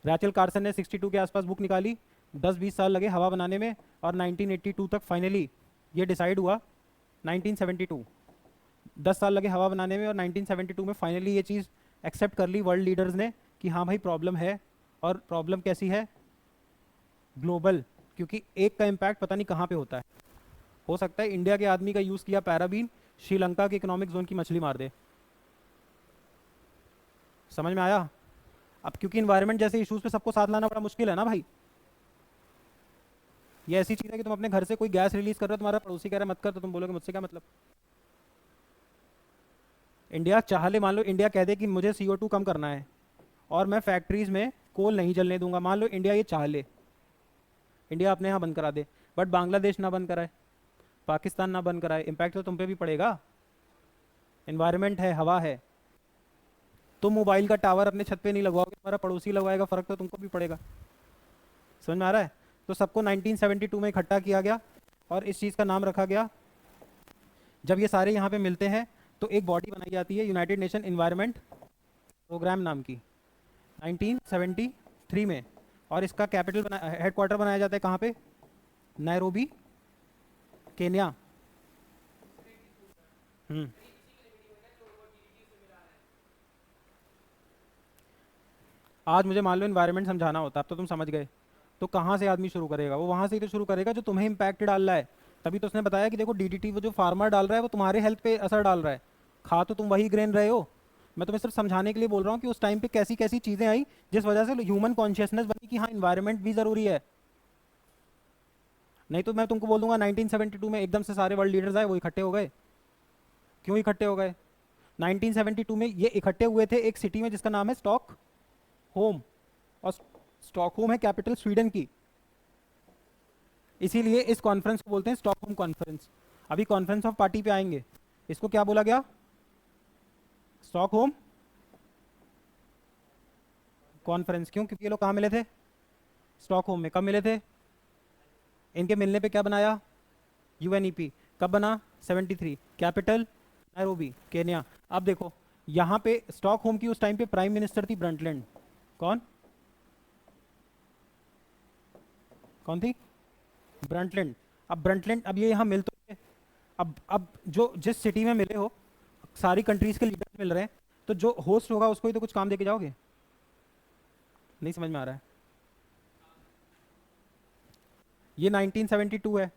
Speaker 1: रैचल कार्सन ने 62 के आसपास बुक निकाली, 10-20 साल लगे हवा बनाने में, और 1982 तक फाइनली ये डिसाइड हुआ, 1972, 10 साल लगे हवा बनाने में, और 1972 में फाइनली ये चीज़ एक्सेप्ट कर ली वर्ल्ड लीडर्स ने कि हाँ भाई प्रॉब्लम है, और प्रॉब्लम कैसी है? ग्लोबल, क्योंकि एक का इम्पैक्ट पता नहीं कहाँ पे होता है। हो सकता है इंडिया के आदमी का यूज़ किया पैराबीन श्रीलंका के इकोनॉमिक जोन की मछली मार दे। समझ में आया? अब क्योंकि इन्वायरमेंट जैसे इश्यूज पे सबको साथ लाना बड़ा मुश्किल है ना भाई। ये ऐसी चीज़ है कि तुम अपने घर से कोई गैस रिलीज कर रहे हो, तुम्हारा पड़ोसी कह रहा है मत कर, तो तुम बोलोगे मुझसे क्या मतलब। इंडिया चाह ले, मान लो इंडिया कह दे कि मुझे CO2 कम करना है और मैं फैक्ट्रीज में कोल नहीं जलने दूंगा, मान लो इंडिया ये चाह ले, इंडिया अपने यहाँ बंद करा दे, बट बांग्लादेश ना बंद कराए, पाकिस्तान ना बंद कराए, इम्पैक्ट तो तुम पे भी पड़ेगा। इन्वायरमेंट है, हवा है। तुम मोबाइल का टावर अपने छत पे नहीं लगवाओगे, तुम्हारा पड़ोसी लगवाएगा, फर्क तो तुमको भी पड़ेगा। समझ में आ रहा है? तो सबको 1972 में इकट्ठा किया गया और इस चीज़ का नाम रखा गया, जब ये सारे यहाँ पे मिलते हैं तो एक बॉडी बनाई जाती है यूनाइटेड नेशन इन्वायरमेंट प्रोग्राम नाम की, 1973 में, और इसका कैपिटल हेडक्वार्टर बनाया जाता है कहाँ पे? Nairobi, Kenya. हम्म। आज मुझे मान लो इन्वायरमेंट समझाना होता, अब तो तुम समझ गए, तो कहाँ से आदमी शुरू करेगा? वो वहाँ से ही तो शुरू करेगा जो तुम्हें इम्पैक्ट डाल रहा है। तभी तो उसने बताया कि देखो DDT वो जो फार्मर डाल रहा है वो तुम्हारे हेल्थ पे असर डाल रहा है, खा तो तुम वही ग्रेन रहे हो, मैं तुम्हें सिर्फ समझाने के लिए बोल रहा हूँ कि उस टाइम पे कैसी कैसी चीज़ें आई जिस वजह से ह्यूमन कॉन्शियसनेस बनी कि हाँ इन्वायरमेंट भी ज़रूरी है। नहीं तो मैं तुमको बोल दूंगा 1972 में एकदम से सारे वर्ल्ड लीडर्स आए, वो इकट्ठे हो गए। क्यों इकट्ठे हो गए? 1972 में ये इकट्ठे हुए थे एक सिटी में जिसका नाम है स्टॉक होम, और स्टॉकहोम है कैपिटल स्वीडन की। इसीलिए इस कॉन्फ्रेंस को बोलते हैं स्टॉकहोम कॉन्फ्रेंस। अभी कॉन्फ्रेंस ऑफ पार्टी पे आएंगे, इसको क्या बोला गया? Stockholm conference. क्यों? क्योंकि ये लोग कहाँ मिले थे? स्टॉकहोम में। कब मिले थे? इनके मिलने पे क्या बनाया? यूएनईपी। कब बना? 73। Capital Nairobi, Kenya. अब देखो यहाँ पे स्टॉकहोम की उस टाइम पे प्राइम मिनिस्टर थी ब्रंटलैंड। कौन कौन थी? ब्रंटलैंड। अब ब्रंटलैंड, अब ये यहाँ मिल तो गए। अब जो जिस सिटी में मिले हो, सारी कंट्रीज के लीडर्स मिल रहे हैं, तो जो होस्ट होगा उसको ही तो कुछ काम दे के जाओगे। नहीं समझ में आ रहा है? ये 1972 है,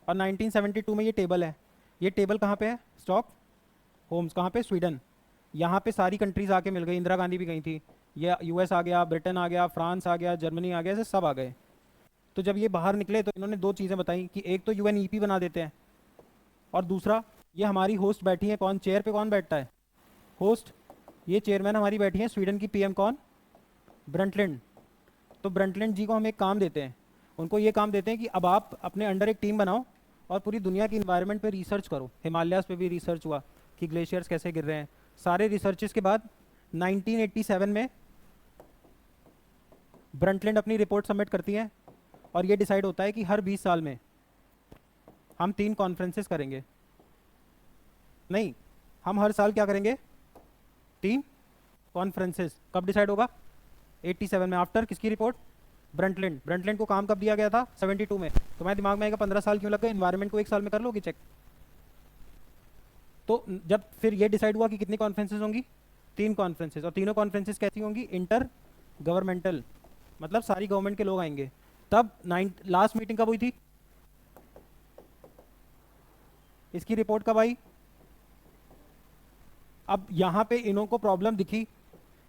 Speaker 1: और 1972 में ये टेबल है। ये टेबल कहाँ पे है? Stockholm. कहाँ पे? स्वीडन। यहाँ पे सारी कंट्रीज आके मिल गई, इंदिरा गांधी भी गई थी। ये यूएस आ गया, ब्रिटेन आ गया, फ्रांस आ गया, जर्मनी आ गया, ऐसे सब आ गए। तो जब ये बाहर निकले तो इन्होंने दो चीज़ें बताई कि एक तो यूएनईपी बना देते हैं, और दूसरा ये हमारी होस्ट बैठी है। कौन चेयर पे कौन बैठता है? होस्ट। ये चेयरमैन हमारी बैठी है स्वीडन की पीएम कौन? ब्रंटलैंड। तो ब्रंटलैंड जी को हम एक काम देते हैं, उनको ये काम देते हैं कि अब आप अपने अंडर एक टीम बनाओ और पूरी दुनिया की इन्वायरमेंट पे रिसर्च करो। हिमालयाज़ पे भी रिसर्च हुआ कि ग्लेशियर्स कैसे गिर रहे हैं। सारे रिसर्चेस के बाद 1987 में ब्रंटलैंड अपनी रिपोर्ट सबमिट करती है, और ये डिसाइड होता है कि हर 20 साल में हम 3 कॉन्फ्रेंसेस करेंगे। नहीं, हम हर साल क्या करेंगे? 3 कॉन्फ्रेंसेस। कब डिसाइड होगा? 87 में। आफ्टर किसकी रिपोर्ट? ब्रंटलैंड। ब्रंटलैंड को काम कब दिया गया था? 72 में। तुम्हारे दिमाग में आएगा 15 साल क्यों लग गए? इन्वायरमेंट को एक साल में कर लोगे चेक। तो जब फिर ये डिसाइड हुआ कि कितनी कॉन्फ्रेंसेस होंगी? 3 कॉन्फ्रेंसेस। और तीनों कॉन्फ्रेंसेस कैसी होंगी? इंटर गवर्नमेंटल, मतलब सारी गवर्नमेंट के लोग आएंगे। तब लास्ट मीटिंग कब हुई थी? इसकी रिपोर्ट कब आई? अब यहाँ पे इन्हों को प्रॉब्लम दिखी,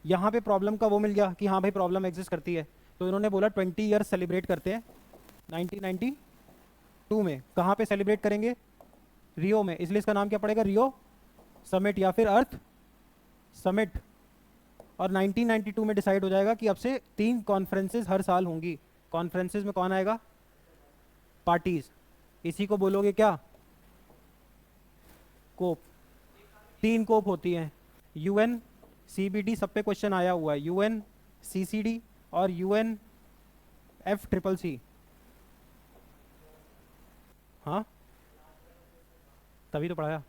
Speaker 1: यहाँ पे प्रॉब्लम का वो मिल गया कि हाँ भाई प्रॉब्लम एग्जिस्ट करती है। तो इन्होंने बोला 20 ईयर्स सेलिब्रेट करते हैं 1992 में। कहाँ पे सेलिब्रेट करेंगे? रियो में। इसलिए इसका नाम क्या पड़ेगा? रियो समिट या फिर अर्थ समिट। और 1992 में डिसाइड हो जाएगा कि अब से 3 कॉन्फ्रेंसेस हर साल होंगी। कॉन्फ्रेंसेस में कौन आएगा? पार्टीज। इसी को बोलोगे क्या? कोप। 3 कोप होती हैं। यूएन सीबीडी, सब पे क्वेश्चन आया हुआ है। यूएन सीसीडी और यूएन एफ ट्रिपल सी। हाँ, तभी तो पढ़ाया।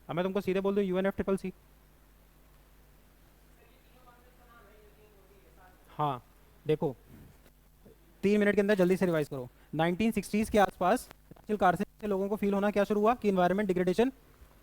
Speaker 1: अब मैं तुमको सीधे बोल दूं यूएन एफ ट्रिपल सी। हाँ, देखो 3 मिनट के अंदर जल्दी से रिवाइज करो। 1960s के आसपास राचेल कार्सन से लोगों को फील होना क्या शुरू हुआ कि इन्वायरमेंट डिग्रेडेशन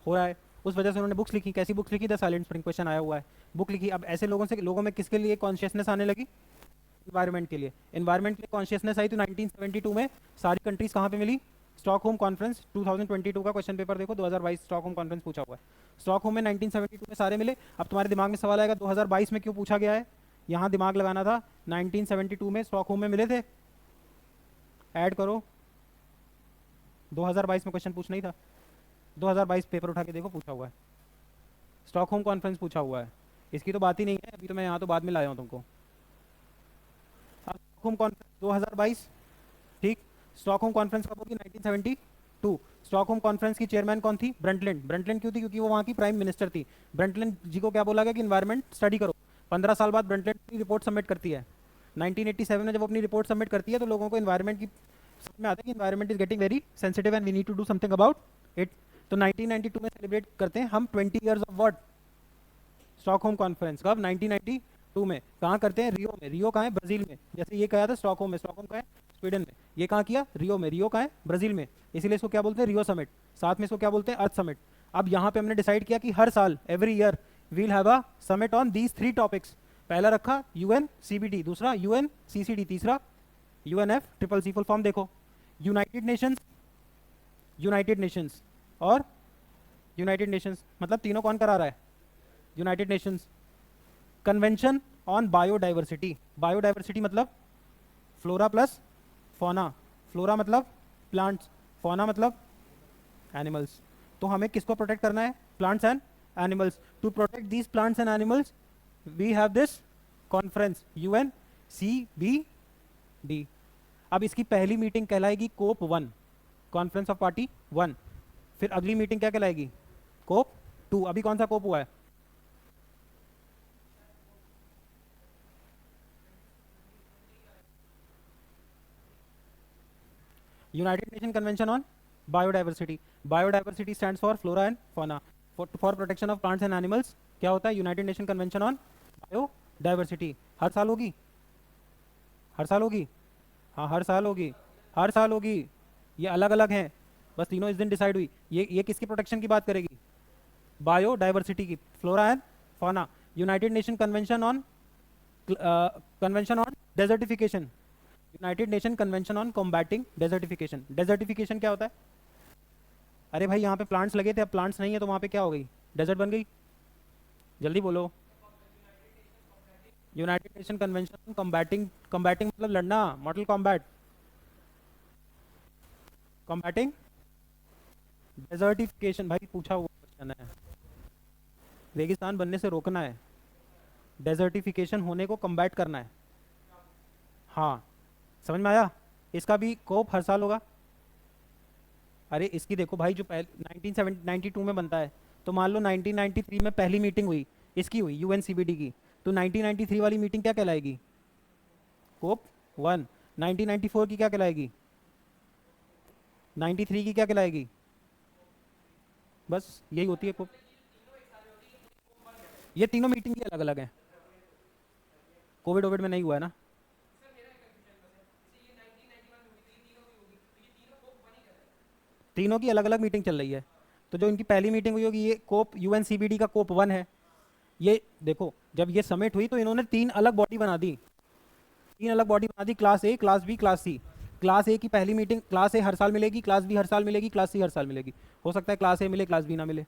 Speaker 1: हो रहा है। उस वजह से उन्होंने बुक्स लिखी। कैसी बुक्स लिखी? द साइलेंट स्प्रिंग, क्वेश्चन आया हुआ है, बुक लिखी। अब ऐसे लोगों में किसके लिए कॉन्शियसनेस आने लगी? इन्वायरमेंट के लिए। इन्वायरमेंट के लिए कॉन्शियसनेस आई तो 1972 में सारी कंट्रीज कहाँ पे मिली? Stockholm conference. 2022 का क्वेश्चन पेपर देखो, 2022 स्टॉकहोम कॉन्फ्रेंस पूछा हुआ है। स्टॉकहोम में 1972 में सारे मिले। अब तुम्हारे दिमाग में सवाल आएगा 2022 में क्यों पूछा गया है? यहाँ दिमाग लगाना था। 1972 में स्टॉकहोम में मिले थे, ऐड करो। 2022 में क्वेश्चन पूछना ही था। 2022 पेपर उठा के देखो, पूछा हुआ है। स्टॉकहोम कॉन्फ्रेंस पूछा हुआ है, इसकी तो बात ही नहीं है। अभी तो मैं यहाँ तो बाद में लाया हूँ तुमको। स्टॉकहोम कॉन्फ्रेंस 2022, ठीक। स्टॉकहोम कॉन्फ्रेंस कब होगी? 1972। स्टॉकहोम कॉन्फ्रेंस की चेयरमैन कौन थी? ब्रंटलैंड। ब्रंटलैंड क्यों थी? क्योंकि वो वहाँ की प्राइम मिनिस्टर थी। ब्रंटलैंड जी को क्या बोला गया कि इन्वायरमेंट स्टडी करो। 15 साल बाद ब्रंटलैंड अपनी रिपोर्ट सबमिट करती है। 1987 में जब अपनी रिपोर्ट सबमिट करती है तो लोगों को इन्वायरमेंट की समझ में आता है कि environment is getting very sensitive and we need to do something about it. तो 1992 में सेलिब्रेट करते हैं हम 20 years of what? Stockholm conference. कब? 1992 में। कहाँ करते हैं? रियो में। रियो कहाँ है? ब्राजील में। जैसे ये कहा था स्टॉकहोम में, स्टॉकहोम कहाँ है? स्वीडन में। ये कहाँ किया? रियो में। रियो कहाँ है? ब्राजील में। इसीलिए इसको क्या बोलते हैं? Rio summit. साथ में इसको क्या बोलते हैं? Earth summit. अब यहाँ पे हमने डिसाइड किया कि हर साल, every year, we'll have a summit on these 3 topics. पहला रखा यूएन सीबीडी, दूसरा यूएन सीसीडी, तीसरा UNF triple C. Full form देखो, यूनाइटेड नेशंस, यूनाइटेड नेशंस और यूनाइटेड नेशंस। मतलब तीनों कौन करा रहा है? United Nations convention on biodiversity. Biodiversity मतलब फ्लोरा प्लस फौना। फ्लोरा मतलब प्लांट्स, फौना मतलब एनिमल्स। तो हमें किसको प्रोटेक्ट करना है? Plants and animals. To protect these plants and animals we have this conference UNCBD। अब इसकी पहली मीटिंग कहलाएगी कोप 1, कॉन्फ्रेंस ऑफ पार्टी 1। फिर अगली मीटिंग क्या कहलाएगी? कोप 2। अभी कौन सा कोप हुआ है? United Nation Convention on biodiversity. Biodiversity stands for flora and fauna. For protection of plants and animals क्या होता है? United Nation Convention on Biodiversity. हर साल होगी? हर साल होगी? हाँ हर साल होगी, हर साल होगी। ये अलग अलग हैं, बस तीनों इस दिन डिसाइड हुई। ये किसकी प्रोटेक्शन की बात करेगी? बायोडाइवर्सिटी की, flora and fauna. United Nation Convention on desertification. United Nation Convention on combating desertification. Desertification क्या होता है? अरे भाई यहाँ पे प्लांट्स लगे थे, अब प्लांट्स नहीं है तो वहाँ पे क्या हो गई? डेजर्ट बन गई। जल्दी बोलो। United Nation Convention on combating, combating मतलब लड़ना, मॉडल कॉम्बैट। कॉम्बैटिंग डेजर्टिफिकेशन, भाई पूछा हुआ क्वेश्चन है। रेगिस्तान बनने से रोकना है, डेजर्टिफिकेशन होने को कॉम्बैट करना है। हाँ समझ में आया? इसका भी कोप हर साल होगा। अरे इसकी देखो भाई, जो पहले 1992 में बनता है, तो मान लो 1993 में पहली मीटिंग हुई, इसकी हुई UNCBD की, तो 1993 वाली मीटिंग क्या कहलाएगी? कोप 1। 1994 की क्या कहलाएगी? 93 की क्या कहलाएगी? बस यही होती है कोप। ये तीनों मीटिंग ही अलग अलग हैं। कोविड ओविड में नहीं हुआ है ना? तीनों की अलग अलग मीटिंग चल रही है। तो जो इनकी पहली मीटिंग हुई होगी, ये कोप UNCBD का कोप 1 है। ये देखो, जब ये समिट हुई तो इन्होंने तीन अलग बॉडी बना दी, तीन अलग बॉडी बना दी, class A, class B, class C. Class A की पहली मीटिंग, क्लास ए हर साल मिलेगी, क्लास बी हर साल मिलेगी, क्लास सी हर साल मिलेगी। हो सकता है क्लास ए मिले, क्लास बी ना मिले।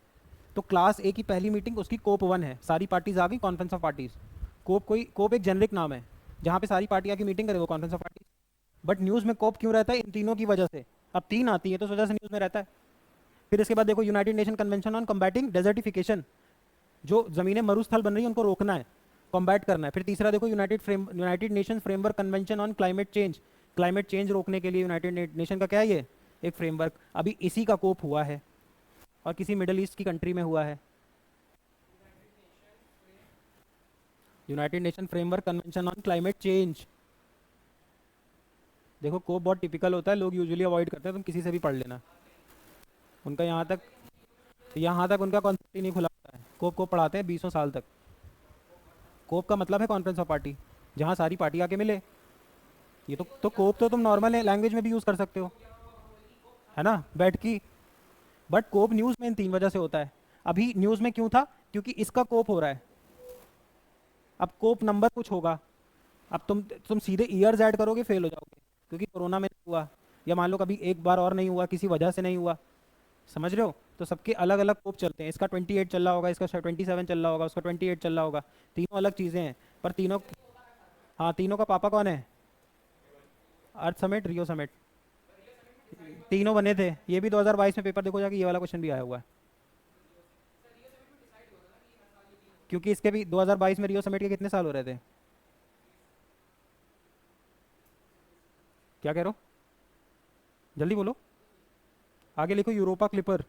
Speaker 1: तो क्लास ए की पहली मीटिंग उसकी कोप 1 है, सारी पार्टीज आ गई, कॉन्फ्रेंस ऑफ पार्टीज। कोप एक जेनरिक नाम है, जहाँ पे सारी पार्टी आके मीटिंग करे, वो conference of parties. But news में कोप क्यों रहता है? इन तीनों की वजह से। अब तीन आती है तो उस वजह से न्यूज़ में रहता है। फिर इसके बाद देखो, United Nation Convention on combating desertification, जो ज़मीनें मरुस्थल बन रही हैं उनको रोकना है, कॉम्बैट करना है। फिर तीसरा देखो, United nation framework convention on climate change. Climate change रोकने के लिए यूनाइटेड नेशन का क्या है? ये एक फ्रेमवर्क। अभी इसी का कोप हुआ है और किसी मिडल ईस्ट की कंट्री में हुआ है। United nation framework convention on climate change. देखो कोप बहुत टिपिकल होता है, लोग यूजुअली अवॉइड करते हैं, तुम किसी से भी पढ़ लेना। उनका यहाँ तक उनका कॉन्सेप्ट ही नहीं खुला होता है। कोप को पढ़ाते हैं 20 साल तक। कोप का मतलब है कॉन्फ्रेंस ऑफ पार्टी, जहाँ सारी पार्टी आके मिले। ये तो कोप तो तुम नॉर्मल लैंग्वेज में भी यूज़ कर सकते हो, है ना, बैठ की। बट कोप न्यूज़ में इन तीन वजह से होता है। अभी न्यूज़ में क्यों था? क्योंकि इसका कोप हो रहा है। अब कोप नंबर कुछ होगा। अब तुम सीधे ईयर्स ऐड करोगे, फेल हो जाओगे, क्योंकि कोरोना में नहीं हुआ, या मान लो कभी एक बार और नहीं हुआ, किसी वजह से नहीं हुआ। समझ रहे हो? तो सबके अलग अलग कोप चलते हैं। इसका 28 चल रहा होगा, इसका 27 चल रहा होगा, उसका 28 चल रहा होगा। तीनों अलग चीज़ें हैं, पर तीनों। हाँ, तीनों का पापा कौन है? अर्थ समिट, रियो समिट, तीनों बने थे। ये भी 2022 में पेपर देखो जाके, ये वाला क्वेश्चन भी आया हुआ है। क्योंकि इसके भी 2022 में रियो समिट के कितने साल हो रहे थे? क्या कह रहे हो? जल्दी बोलो, आगे लिखो, यूरोपा क्लिपर।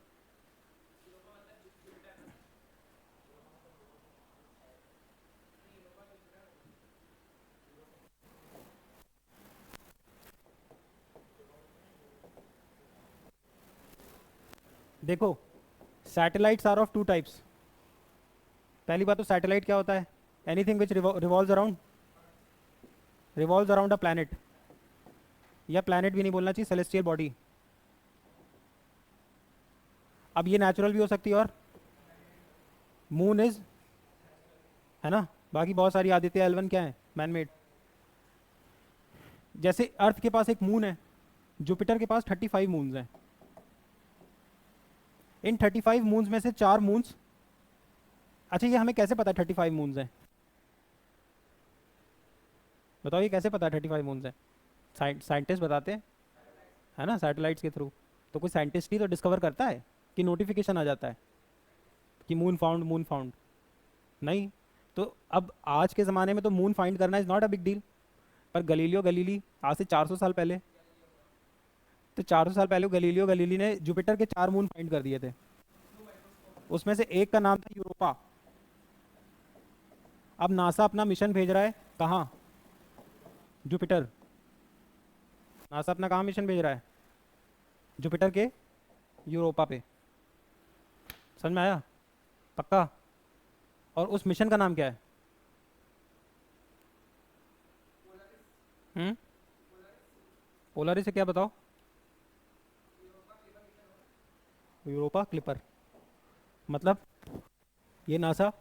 Speaker 1: देखो, satellites are of two types. पहली बात तो सैटेलाइट क्या होता है? Anything which revolves around a planet, या प्लैनेट भी नहीं बोलना चाहिए, सेलेस्टियल बॉडी। अब ये नेचुरल भी हो सकती है, और मून इज, है ना, बाकी बहुत सारी आदित्य L1 क्या है? Man made. जैसे अर्थ के पास एक मून है, जुपिटर के पास 35 मून्स हैं। इन 35 मून्स में से 4 मून्स अच्छा ये हमें कैसे पता है 35 मून्स हैं? बताओ ये कैसे पता है 35 मून्स हैं? साइंटिस्ट बताते हैं, है ना, सैटेलाइट्स के थ्रू। तो कोई साइंटिस्ट ही तो डिस्कवर करता है कि नोटिफिकेशन आ जाता है कि मून फाउंड, मून फाउंड? नहीं। तो अब आज के ज़माने में तो मून फाइंड करना is not a big deal. पर गलीलियो गलीली आज से 400 साल पहले, तो 400 साल पहले गलीलियो गलीली ने जुपिटर के 4 मून फाइंड कर दिए थे। उसमें से एक का नाम था यूरोपा। अब नासा अपना मिशन भेज रहा है कहाँ? जुपिटर। नासा अपना कहाँ मिशन भेज रहा है? जुपिटर के यूरोपा पे। समझ में आया? पक्का? और उस मिशन का नाम क्या है? हम्म। पोलारिस से क्या बताओ? Europa clipper. मतलब ये नासा,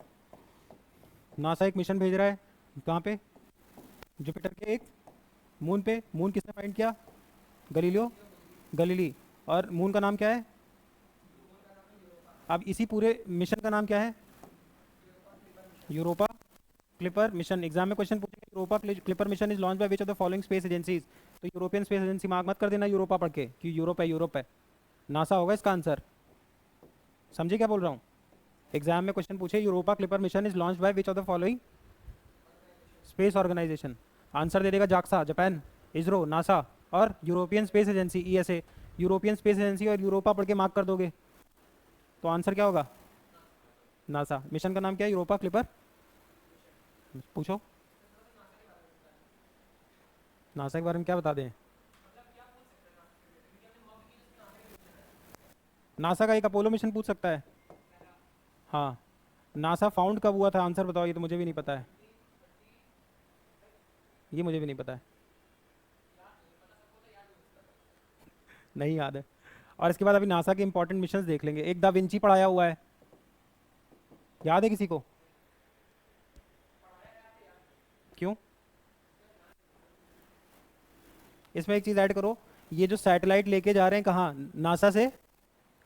Speaker 1: नासा एक मिशन भेज रहा है कहाँ पे? जुपिटर के एक मून पे। मून किसने फाइंड किया? गलीलियो गलीली। और मून का नाम क्या है? अब इसी पूरे मिशन का नाम क्या है? Europa Clipper mission. एग्जाम में क्वेश्चन पूछेंगे Europa Clipper mission is launch by which of the following space agencies. तो यूरोपियन स्पेस एजेंसी मार्क मत कर देना यूरोपा पढ़ के कि यूरोप है, यूरोप है। नासा होगा इसका आंसर। समझे क्या बोल रहा हूँ? एग्जाम में क्वेश्चन पूछे Europa Clipper mission is launch by which of the following space organization, answer दे देगा जाक्सा जापान, इसरो नासा, और European Space Agency ESA. European Space Agency और यूरोपा पढ़ के मार्क कर दोगे तो आंसर क्या होगा? नासा। मिशन का नाम क्या है? Europa clipper. पूछो। नासा के बारे में क्या बता दें? नासा का एक अपोलो मिशन पूछ सकता है। हाँ। नासा फाउंड कब हुआ था? आंसर बताओ, ये तो मुझे भी नहीं पता है। ये मुझे भी नहीं पता है। नहीं याद है। और इसके बाद अभी नासा के इंपॉर्टेंट मिशंस देख लेंगे। एक दा विंची पढ़ाया हुआ है, याद है किसी को? क्यों? इसमें एक चीज़ ऐड करो। ये जो सैटेलाइट लेके जा रहे हैं कहाँ नासा से,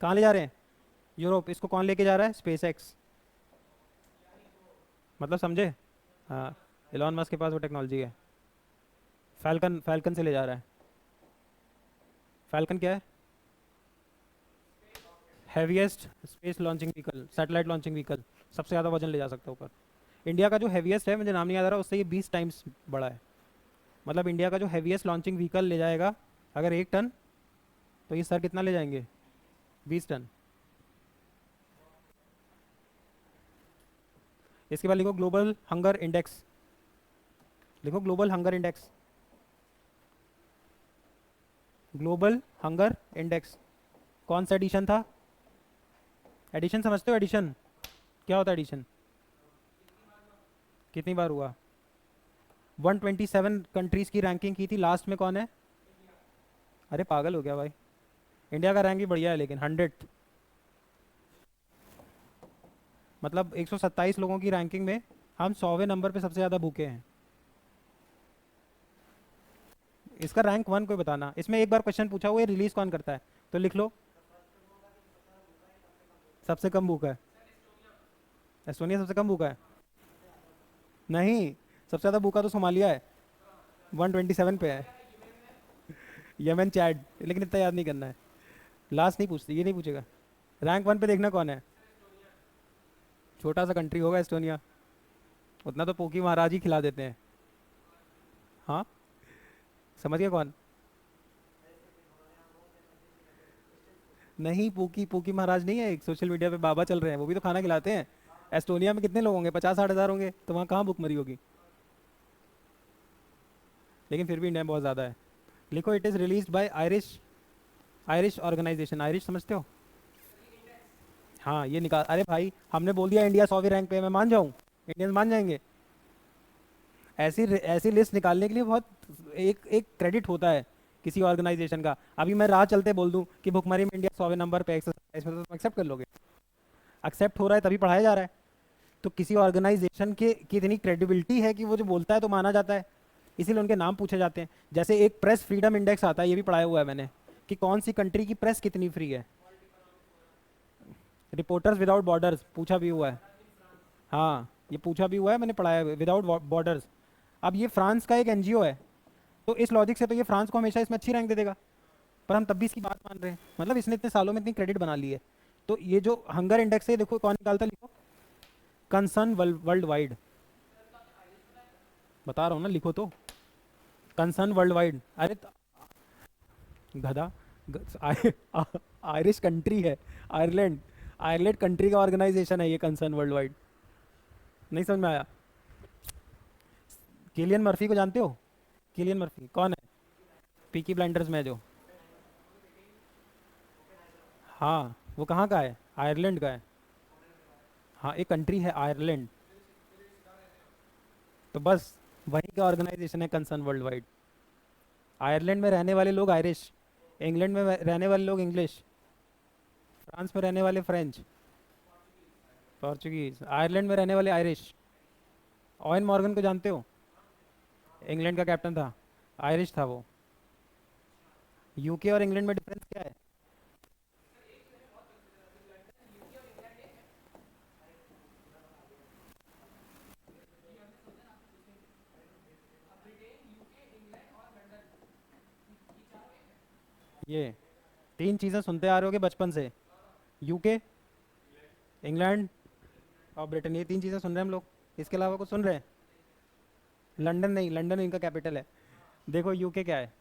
Speaker 1: कहाँ ले जा रहे हैं? यूरोप। इसको कौन लेके जा रहा है? Space x. मतलब समझे? हाँ। एलॉन मस्क के पास वो टेक्नोलॉजी है। फैल्कन, फैल्कन से ले जा रहा है। फैल्कन क्या है? Heaviest space launching vehicle, satellite launching vehicle. सबसे ज़्यादा वजन ले जा सकता है ऊपर। इंडिया का जो हैवीएस्ट है, मुझे नाम नहीं याद आ रहा, उससे ये 20 टाइम्स बड़ा है। मतलब इंडिया का जो हैवीएस्ट लॉन्चिंग व्हीकल ले जाएगा अगर 1 टन, तो ये सर कितना ले जाएंगे? 20 टन। इसके बाद लिखो ग्लोबल हंगर इंडेक्स। लिखो global hunger index. Global hunger index कौन सा एडिशन था? एडिशन समझते हो? एडिशन क्या होता है? एडिशन कितनी बार हुआ? 127 कंट्रीज की रैंकिंग की थी, लास्ट में कौन है? अरे पागल हो गया भाई। इंडिया का रैंक भी बढ़िया है लेकिन 100, मतलब 127 लोगों की रैंकिंग में हम 100वें नंबर पे सबसे ज़्यादा भूखे हैं। इसका रैंक 1 कोई बताना। इसमें एक बार क्वेश्चन पूछा हुआ है रिलीज कौन करता है, तो लिख लो। सबसे कम भूखा है एस्टोनिया। सबसे कम भूखा है? नहीं, सबसे ज़्यादा भूखा तो सोमालिया है, 127 पे है। यमन, चैड, लेकिन इतना याद नहीं करना है। लास्ट नहीं पूछती, ये नहीं पूछेगा। रैंक 1 पे देखना कौन है। छोटा सा कंट्री होगा एस्टोनिया, उतना तो पोकी महाराज ही खिला देते हैं। हाँ, समझ गया कौन? नहीं, पोकी पोकी महाराज नहीं है, एक सोशल मीडिया पे बाबा चल रहे हैं, वो भी तो खाना खिलाते हैं। एस्टोनिया में कितने लोग होंगे? 50-60 हज़ार होंगे, तो वहाँ कहाँ भूखमरी होगी। लेकिन फिर भी इंडिया में बहुत ज़्यादा है। लिखो it is release by Irish, Irish organisation. Irish समझते हो? हाँ ये निकाल। अरे भाई हमने बोल दिया इंडिया 100वीं रैंक पे है, मैं मान जाऊँ? इंडियंस मान जाएंगे? ऐसी ऐसी लिस्ट निकालने के लिए बहुत एक एक क्रेडिट होता है किसी ऑर्गेनाइजेशन का। अभी मैं राह चलते बोल दूं कि भुखमरी में इंडिया 100वें नंबर पे, एक्सरसाइज में, तो तुम एक्सेप्ट कर लोगे? एक्सेप्ट हो रहा है तभी पढ़ाया जा रहा है। तो किसी ऑर्गेनाइजेशन के की इतनी क्रेडिबिलिटी है कि वो जो बोलता है तो माना जाता है, इसीलिए उनके नाम पूछे जाते हैं। जैसे एक प्रेस फ्रीडम इंडेक्स आता है, ये भी पढ़ाया हुआ है मैंने, कि कौन सी कंट्री की प्रेस कितनी फ्री है। रिपोर्टर्स विदाउट बॉर्डर्स पूछा भी हुआ है। हाँ, ये पूछा भी हुआ है, मैंने पढ़ाया है, विदाउट बॉर्डर्स। अब ये फ्रांस का एक एनजीओ है, तो इस लॉजिक से तो ये फ्रांस को हमेशा इसमें अच्छी रैंक दे देगा, पर हम तब भी इसकी बात मान रहे हैं। मतलब इसने इतने सालों में इतनी क्रेडिट बना ली है। तो ये जो हंगर इंडेक्स है, देखो कौन निकालता, लिखो, कंसर्न वर्ल्ड वाइड। बता रहा हूँ ना, लिखो तो, कंसर्न वर्ल्ड वाइड। अरे गधा, आयरिश कंट्री है, आयरलैंड, आयरलैंड कंट्री का ऑर्गेनाइजेशन है ये कंसर्न वर्ल्ड वाइड। नहीं समझ में आया? किलियन मर्फी को जानते हो? किलियन मर्फी कौन है? पीकी ब्लाइंडर्स में है जो। हाँ, वो कहाँ का है? आयरलैंड का है। हाँ, एक कंट्री है आयरलैंड, तो बस वहीं का ऑर्गेनाइजेशन है कंसर्न वर्ल्ड वाइड। आयरलैंड में रहने वाले लोग आयरिश, इंग्लैंड में रहने वाले लोग इंग्लिश, फ्रांस में रहने वाले फ्रेंच, पोर्चुगीज, आयरलैंड में रहने वाले आयरिश। ऑयन मॉर्गन को जानते हो? इंग्लैंड का कैप्टन था, आयरिश था वो। यूके और इंग्लैंड में डिफरेंस क्या है? ये तीन चीज़ें सुनते आ रहे होगे बचपन से, यूके, इंग्लैंड और ब्रिटेन, ये तीन चीज़ें सुन रहे हैं हम लोग, इसके अलावा कुछ सुन रहे हैं? लंदन नहीं, लंदन इनका कैपिटल है। देखो यूके क्या है,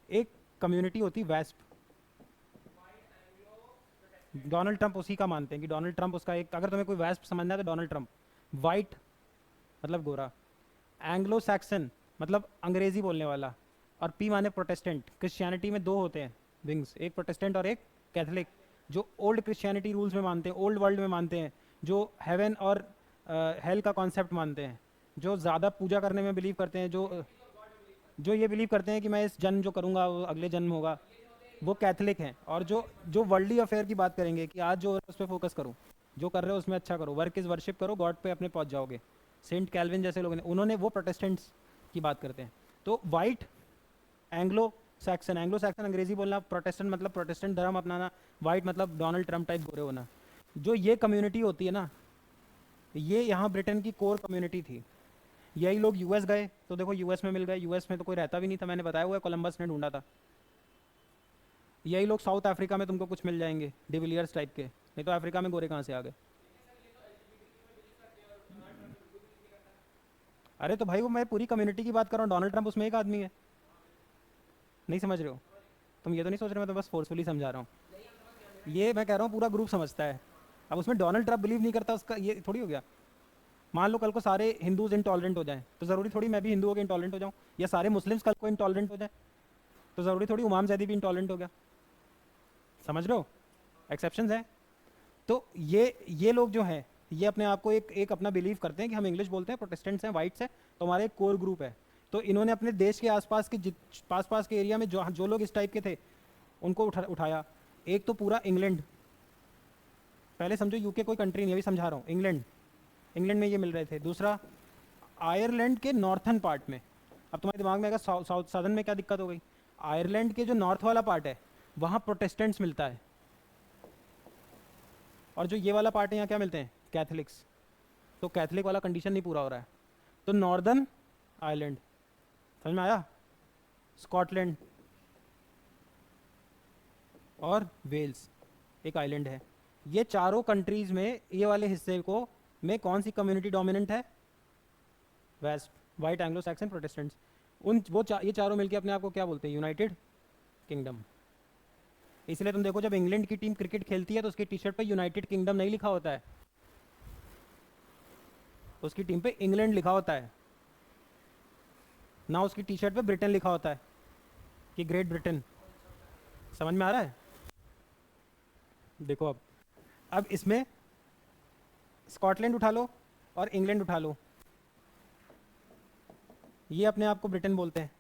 Speaker 1: एक कम्युनिटी होती वेस्प। डोनाल्ड ट्रंप उसी का मानते हैं कि डोनाल्ड ट्रंप उसका एक, अगर तुम्हें कोई वेस्प समझना है तो डोनाल्ड ट्रंप। वाइट मतलब गोरा, एंग्लो सैक्सन मतलब अंग्रेजी बोलने वाला, और पी माने प्रोटेस्टेंट। क्रिश्चियनिटी में दो होते हैं विंग्स, एक प्रोटेस्टेंट और एक कैथलिक। जो ओल्ड क्रिश्चियनिटी रूल्स में मानते हैं, ओल्ड वर्ल्ड में मानते हैं, जो हेवन और हेल का कॉन्सेप्ट मानते हैं, जो ज़्यादा पूजा करने में बिलीव करते हैं, जो ये बिलीव करते हैं कि मैं इस जन्म जो करूँगा वो अगले जन्म होगा, वो कैथलिक हैं। और जो जो वर्ल्डली अफेयर की बात करेंगे कि आज जो हो रहा है उस पर फोकस करो, जो कर रहे हो उसमें अच्छा करो, वर्क इज़ वर्शिप करो, गॉड पे अपने पहुंच जाओगे। सेंट कैल्विन जैसे लोग ने, उन्होंने वो प्रोटेस्टेंट्स की बात करते हैं। तो white Anglo Saxon, Anglo Saxon अंग्रेजी बोलना, प्रोटेस्टेंट मतलब प्रोटेस्टेंट धर्म अपनाना, वाइट मतलब डोनाल्ड ट्रंप टाइप गोरे होना। जो ये कम्युनिटी होती है ना, ये यहाँ ब्रिटेन की कोर कम्युनिटी थी। यही लोग यूएस गए तो देखो यूएस में मिल गए, यूएस में तो कोई रहता भी नहीं था, मैंने बताया हुआ है, कोलंबस ने ढूंढा था। यही लोग साउथ अफ्रीका में तुमको कुछ मिल जाएंगे डिविलियर्स टाइप के, नहीं तो अफ्रीका में गोरे कहाँ से आ गए? अरे तो भाई वो मैं पूरी कम्युनिटी की बात कर रहा हूँ, डोनाल्ड ट्रंप उसमें एक आदमी है। नहीं समझ रहे हो? तुम ये तो नहीं सोच रहे, मैं तो बस फोर्सफुली समझा रहा हूँ। ये मैं कह रहा हूँ पूरा ग्रुप समझता है। अब उसमें डोनाल्ड ट्रंप बिलीव नहीं करता, उसका ये थोड़ी हो गया। मान लो कल को सारे हिंदूज इंटॉलरेंट हो जाएं, तो ज़रूरी थोड़ी मैं भी हिंदू होकर इंटॉलरेंट हो जाऊँ, या सारे मुस्लिम्स कल को इंटॉलरेंट हो जाए, तो ज़रूरी थोड़ी उमाम जैदी भी इंटॉलरेंट हो गया। समझ रहे हो? एक्सेप्शंस हैं। तो ये लोग जो हैं, ये अपने आप को एक एक अपना बिलीव करते हैं कि हम इंग्लिश बोलते हैं, प्रोटेस्टेंट्स हैं, वाइट्स हैं, तो हमारा एक कोर ग्रुप है। तो इन्होंने अपने देश के आसपास के पास पास के एरिया में जो जो लोग इस टाइप के थे उनको उठाया। एक तो पूरा इंग्लैंड, पहले समझो यूके कोई कंट्री नहीं, अभी समझा रहा हूँ, इंग्लैंड, इंग्लैंड में ये मिल रहे थे। दूसरा आयरलैंड के नॉर्थन पार्ट में। अब तुम्हारे दिमाग में आएगा साउथ सदर्न में क्या दिक्कत हो गई? आयरलैंड के जो नॉर्थ वाला पार्ट है वहाँ प्रोटेस्टेंट्स मिलता है, और जो ये वाला पार्ट है यहाँ क्या मिलते हैं? कैथलिक्स। तो कैथलिक वाला कंडीशन नहीं पूरा हो रहा है। तो नॉर्दर्न आयरलैंड, समझ में आया? स्कॉटलैंड और वेल्स एक आइलैंड है। ये चारों कंट्रीज में ये वाले हिस्से को में कौन सी कम्युनिटी डोमिनेंट है? West, white, Anglo Saxon, Protestants. ये चारों मिलके अपने आप को क्या बोलते हैं? United Kingdom. इसलिए तुम देखो जब इंग्लैंड की टीम क्रिकेट खेलती है तो उसकी टी शर्ट पर यूनाइटेड किंगडम नहीं लिखा होता है, उसकी टीम पे इंग्लैंड लिखा होता है ना, उसकी टी शर्ट पे ब्रिटेन लिखा होता है कि ग्रेट ब्रिटेन। समझ में आ रहा है? देखो अब इसमें स्कॉटलैंड उठा लो और इंग्लैंड उठा लो, ये अपने आप को ब्रिटेन बोलते हैं,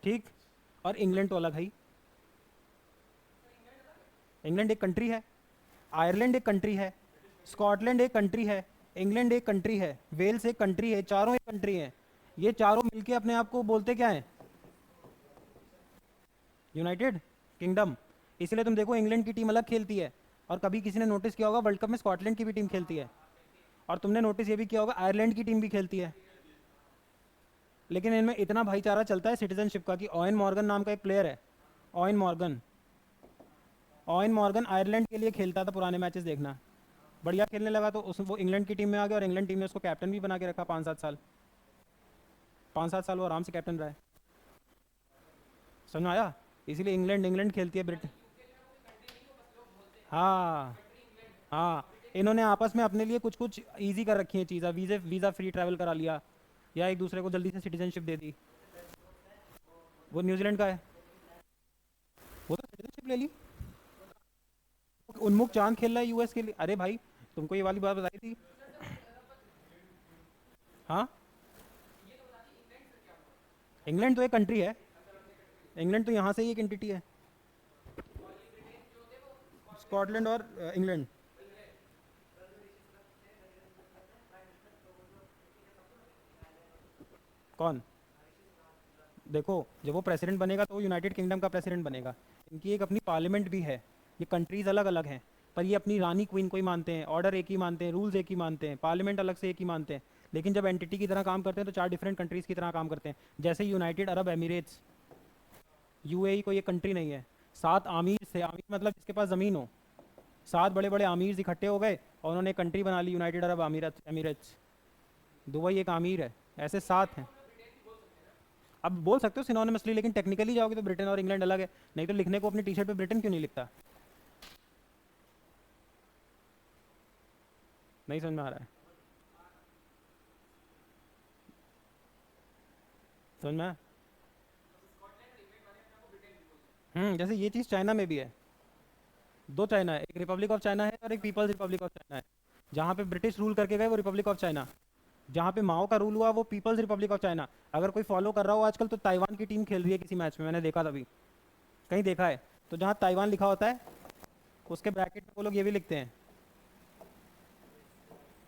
Speaker 1: ठीक? और इंग्लैंड तो अलग है ही। इंग्लैंड एक कंट्री है, आयरलैंड एक कंट्री है, स्कॉटलैंड एक कंट्री है, इंग्लैंड एक कंट्री है, वेल्स एक कंट्री है, चारों एक कंट्री है। ये चारों मिलके अपने आप को बोलते क्या है? United kingdom. इसीलिए तुम देखो इंग्लैंड की टीम अलग खेलती है, और कभी किसी ने नोटिस किया होगा वर्ल्ड कप में स्कॉटलैंड की भी टीम खेलती है, और तुमने नोटिस ये भी किया होगा आयरलैंड की टीम भी खेलती है। लेकिन इनमें इतना भाईचारा चलता है सिटीजनशिप का कि ऑयन मॉर्गन नाम का एक प्लेयर है, ion Morgan. Ion Morgan Ireland के लिए खेलता था, पुराने मैचेस देखना, बढ़िया खेलने लगा तो उस वो इंग्लैंड की टीम में आ गया, और इंग्लैंड टीम ने उसको कैप्टन भी बना के रखा 5-7 साल। 5-7 साल वो आराम से कैप्टन रहा है। समझ में आया? इसीलिए इंग्लैंड इंग्लैंड खेलती है ब्रिटेन। हाँ हाँ, इन्होंने आपस में अपने लिए कुछ कुछ इजी कर रखी है चीज़ें, वीज़ा फ्री ट्रैवल करा लिया, या एक दूसरे को जल्दी से सिटीजनशिप दे दी। वो न्यूजीलैंड का है, वो तो सिटीजनशिप ले ली। उन्मुख चांद खेल रहा है यूएस के लिए। अरे भाई, तुमको ये वाली बात बताई थी। हाँ, इंग्लैंड तो एक कंट्री है, इंग्लैंड तो यहाँ से ही एक एंटिटी है। स्कॉटलैंड और इंग्लैंड। कौन? देखो, जब वो प्रेसिडेंट बनेगा तो वो यूनाइटेड किंगडम का प्रेसिडेंट बनेगा। इनकी एक अपनी पार्लियामेंट भी है, ये कंट्रीज अलग अलग हैं, पर ये अपनी रानी क्वीन को ही मानते हैं, ऑर्डर एक ही मानते हैं, रूल्स एक ही मानते हैं, पार्लियामेंट अलग से एक ही मानते हैं। लेकिन जब एंटिटी की तरह काम करते हैं तो 4 डिफरेंट कंट्रीज़ की तरह काम करते हैं। जैसे यूनाइटेड अरब एमिरेट्स, यूएई कोई एक कंट्री नहीं है। 7 आमीर से, आमीर मतलब जिसके पास ज़मीन हो, 7 बड़े बड़े आमीर इकट्ठे हो गए और उन्होंने कंट्री बना ली यूनाइटेड अरब एमिरेट्स। दुबई एक आमीर है, ऐसे 7 हैं। अब बोल सकते हो सिनोनिमसली, लेकिन टेक्निकली जाओगे तो ब्रिटेन और इंग्लैंड अलग है। नहीं तो लिखने को अपनी टी शर्ट पे ब्रिटेन क्यों नहीं लिखता? नहीं समझ में आ रहा है? समझ में आया? जैसे ये चीज़ चाइना में भी है। 2 चाइना है, एक रिपब्लिक ऑफ चाइना है और एक पीपल्स रिपब्लिक ऑफ चाइना है। जहाँ पे ब्रिटिश रूल करके गए वो रिपब्लिक ऑफ चाइना, जहाँ पे माओ का रूल हुआ वो पीपल्स रिपब्लिक ऑफ चाइना। अगर कोई फॉलो कर रहा हो आजकल तो ताइवान की टीम खेल रही है किसी मैच में, मैंने देखा तभी कहीं देखा है। तो जहाँ ताइवान लिखा होता है उसके ब्रैकेट में वो लोग ये भी लिखते हैं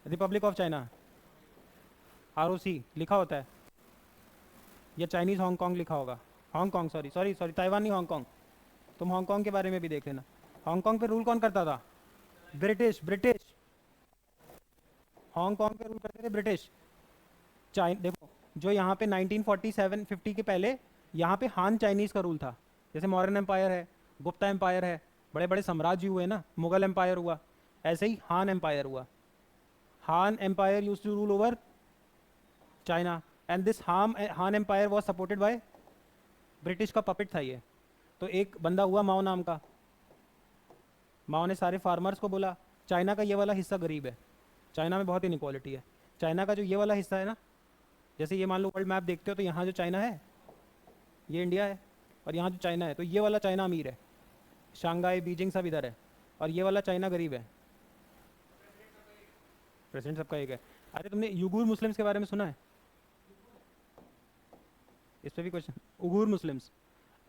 Speaker 1: रिपब्लिक ऑफ चाइना, ROC लिखा होता है, या चाइनीज़ हांगकॉन्ग लिखा होगा। Hong Kong, sorry sorry sorry, Taiwan नहीं, हांगकॉन्ग। तुम हांगकॉन्ग के बारे में भी देख लेना। हांगकॉन्ग पे रूल कौन करता था? British, British. हांगकॉन्ग पे रूल करते थे ब्रिटिश। देखो, जो यहाँ पे 1947 50 के पहले यहाँ पे हान चाइनीज़ का रूल था। जैसे मौर्यन एम्पायर है, गुप्ता एम्पायर है, बड़े बड़े साम्राज्य हुए ना, मुगल एम्पायर हुआ, ऐसे ही हान एम्पायर हुआ। Han empire use to rule over China, and this Han empire was supported by British का पपेट था ये। तो एक बंदा हुआ माओ नाम का, माओ ने सारे फार्मर्स को बोला चाइना का ये वाला हिस्सा गरीब है, चाइना में बहुत इनक्वालिटी है, चाइना का जो ये वाला हिस्सा है ना, जैसे ये मान लो वर्ल्ड मैप देखते हो तो यहाँ जो चाइना है ये इंडिया है, और यहाँ जो चाइना है तो ये वाला चाइना अमीर है, शंघाई बीजिंग सब इधर है, और ये वाला चाइना गरीब है। प्रेसिडेंट सबका एक है। अरे तुमने यूगुर मुस्लिम्स के बारे में सुना है? इस पर भी क्वेश्चन। उगूर मुस्लिम्स,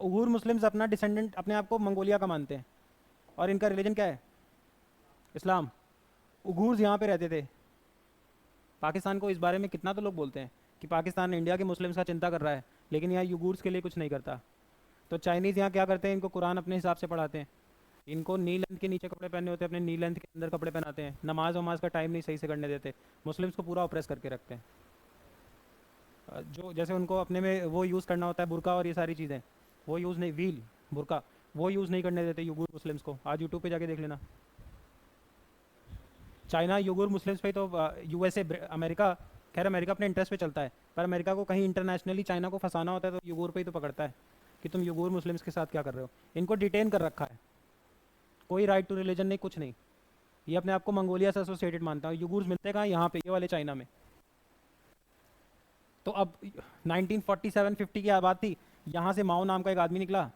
Speaker 1: उगूर मुस्लिम्स अपना डिसेंडेंट अपने आप को मंगोलिया का मानते हैं, और इनका रिलीजन क्या है? इस्लाम। उगूर्स यहाँ पे रहते थे। पाकिस्तान को इस बारे में कितना तो लोग बोलते हैं कि पाकिस्तान इंडिया के मुस्लिम्स का चिंता कर रहा है, लेकिन यहाँ यूगूर्स के लिए कुछ नहीं करता। तो चाइनीज़ यहाँ क्या करते हैं, इनको कुरान अपने हिसाब से पढ़ाते हैं, इनको नी लेंथ के नीचे कपड़े पहनने होते हैं, अपने नी लेंथ के अंदर कपड़े पहनाते हैं, नमाज वमाज का टाइम नहीं सही से करने देते, मुस्लिम्स को पूरा ऑप्रेस करके रखते हैं। जो जैसे उनको अपने में वो यूज़ करना होता है बुरका और ये सारी चीज़ें, वो यूज़ नहीं, व्हील बुरका, वो यूज़ नहीं करने देते यूगुर मुस्लिम्स को। आज यूट्यूब पे जाके देख लेना। चाइना यूगुर मुस्लिम्स पे तो USA अमेरिका, खैर अमेरिका अपने इंटरेस्ट पे चलता है, पर अमेरिका को कहीं इंटरनेशनली चाइना को फंसाना होता है तो यूगुर पे ही तो पकड़ता है कि तुम यूगुर मुस्लिम्स के साथ क्या कर रहे हो। इनको डिटेन कर रखा है, कोई राइट टू रिलीजन नहीं, कुछ नहीं। ये अपने आप को मंगोलिया से एसोसिएटेड मानता है। यूगुर्स मिलते कहाँ? यहाँ पे, ये वाले चाइना में। तो अब 1947-50 की बात थी, यहाँ से माओ नाम का एक आदमी निकला।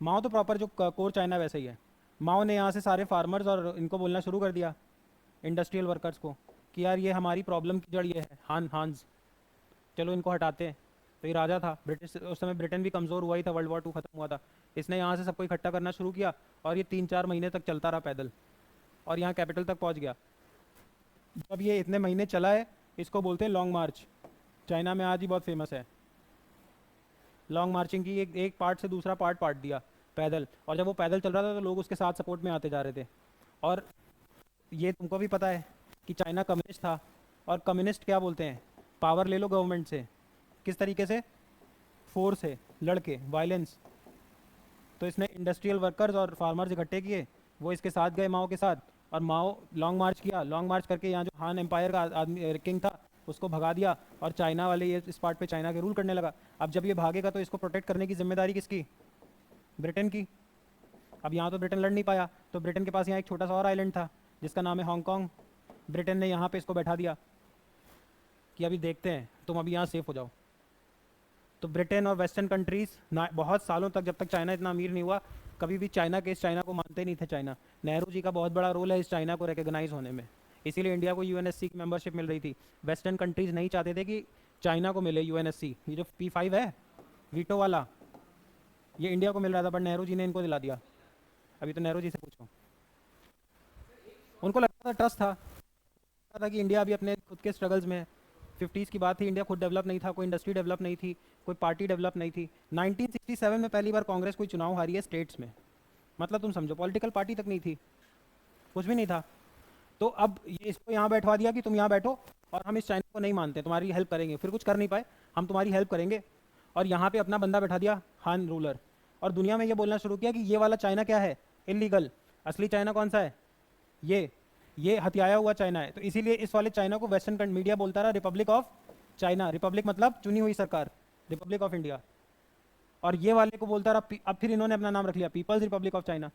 Speaker 1: माओ तो प्रॉपर जो कोर चाइना वैसे ही है। माओ ने यहाँ से सारे फार्मर्स और इनको बोलना शुरू कर दिया, इंडस्ट्रियल वर्कर्स को, कि यार ये हमारी प्रॉब्लम की जड़ ये है, हान्स, चलो इनको हटाते हैं। तो ये राजा था ब्रिटिश, उस समय ब्रिटेन भी कमज़ोर हुआ ही था, वर्ल्ड वॉर 2 खत्म हुआ था। इसने यहाँ से सबको इकट्ठा करना शुरू किया, और ये 3-4 महीने तक चलता रहा पैदल, और यहाँ कैपिटल तक पहुँच गया। जब ये इतने महीने चला है, इसको बोलते हैं लॉन्ग मार्च, चाइना में आज ही बहुत फेमस है। लॉन्ग मार्चिंग की, एक एक पार्ट से दूसरा पार्ट दिया पैदल, और जब वो पैदल चल रहा था तो लोग उसके साथ सपोर्ट में आते जा रहे थे। और ये तुमको भी पता है कि चाइना कम्युनिस्ट था, और कम्युनिस्ट क्या बोलते हैं, पावर ले लो गवर्नमेंट से, किस तरीके से, फोर्स है, लड़के, वायलेंस। तो इसने इंडस्ट्रियल वर्कर्स और फार्मर्स इकट्ठे किए, वो इसके साथ गए माओ के साथ, और माओ लॉन्ग मार्च किया, लॉन्ग मार्च करके यहाँ जो हान एम्पायर का आदमी किंग था उसको भगा दिया, और चाइना वाले ये इस पार्ट पे चाइना के रूल करने लगा। अब जब ये भागेगा तो इसको प्रोटेक्ट करने की जिम्मेदारी किसकी, ब्रिटेन की। अब यहाँ तो ब्रिटेन लड़ नहीं पाया, तो ब्रिटेन के पास यहाँ एक छोटा सा और आइलैंड था जिसका नाम है हांगकांग। ब्रिटेन ने यहाँ पे इसको बैठा दिया कि अभी देखते हैं, तुम अभी यहाँ सेफ हो जाओ। तो ब्रिटेन और वेस्टर्न कंट्रीज ना बहुत सालों तक, जब तक चाइना इतना अमीर नहीं हुआ, कभी भी चाइना के, इस चाइना को मानते नहीं थे। चाइना, नेहरू जी का बहुत बड़ा रोल है इस चाइना को रिकग्नाइज होने में, इसीलिए इंडिया को यूएनएससी की मेंबरशिप मिल रही थी। वेस्टर्न कंट्रीज नहीं चाहते थे कि चाइना को मिले यूएनएससी। ये जो P5 है वीटो वाला, ये इंडिया को मिल रहा था, बट नेहरू जी ने इनको दिला दिया। अभी तो नेहरू जी से पूछो, उनको लगता था, ट्रस्ट था कि इंडिया अभी अपने खुद के स्ट्रगल्स में है। 50s की बात थी, इंडिया खुद डेवलप नहीं था, कोई इंडस्ट्री डेवलप नहीं थी, कोई पार्टी डेवलप नहीं थी। 1967 में पहली बार कांग्रेस कोई चुनाव हारी है स्टेट्स में, मतलब तुम समझो, पॉलिटिकल पार्टी तक नहीं थी, कुछ भी नहीं था। तो अब ये इसको यहाँ बैठवा दिया कि तुम यहाँ बैठो, और हम इस चाइना को नहीं मानते, तुम्हारी हेल्प करेंगे। फिर कुछ कर नहीं पाए, हम तुम्हारी हेल्प करेंगे, और यहाँ पे अपना बंदा बैठा दिया, हान रूलर। और दुनिया में ये बोलना शुरू किया कि ये वाला चाइना क्या है, इलीगल। असली चाइना कौन सा है, ये हथियाया हुआ चाइना है। तो इसीलिए इस वाले चाइना को वेस्टर्न मीडिया बोलता रहा रिपब्लिक ऑफ चाइना, रिपब्लिक मतलब चुनी हुई सरकार, रिपब्लिक ऑफ इंडिया। और ये वाले को बोलता रहा, अब फिर इन्होंने अपना नाम रख लिया पीपल्स रिपब्लिक ऑफ चाइना।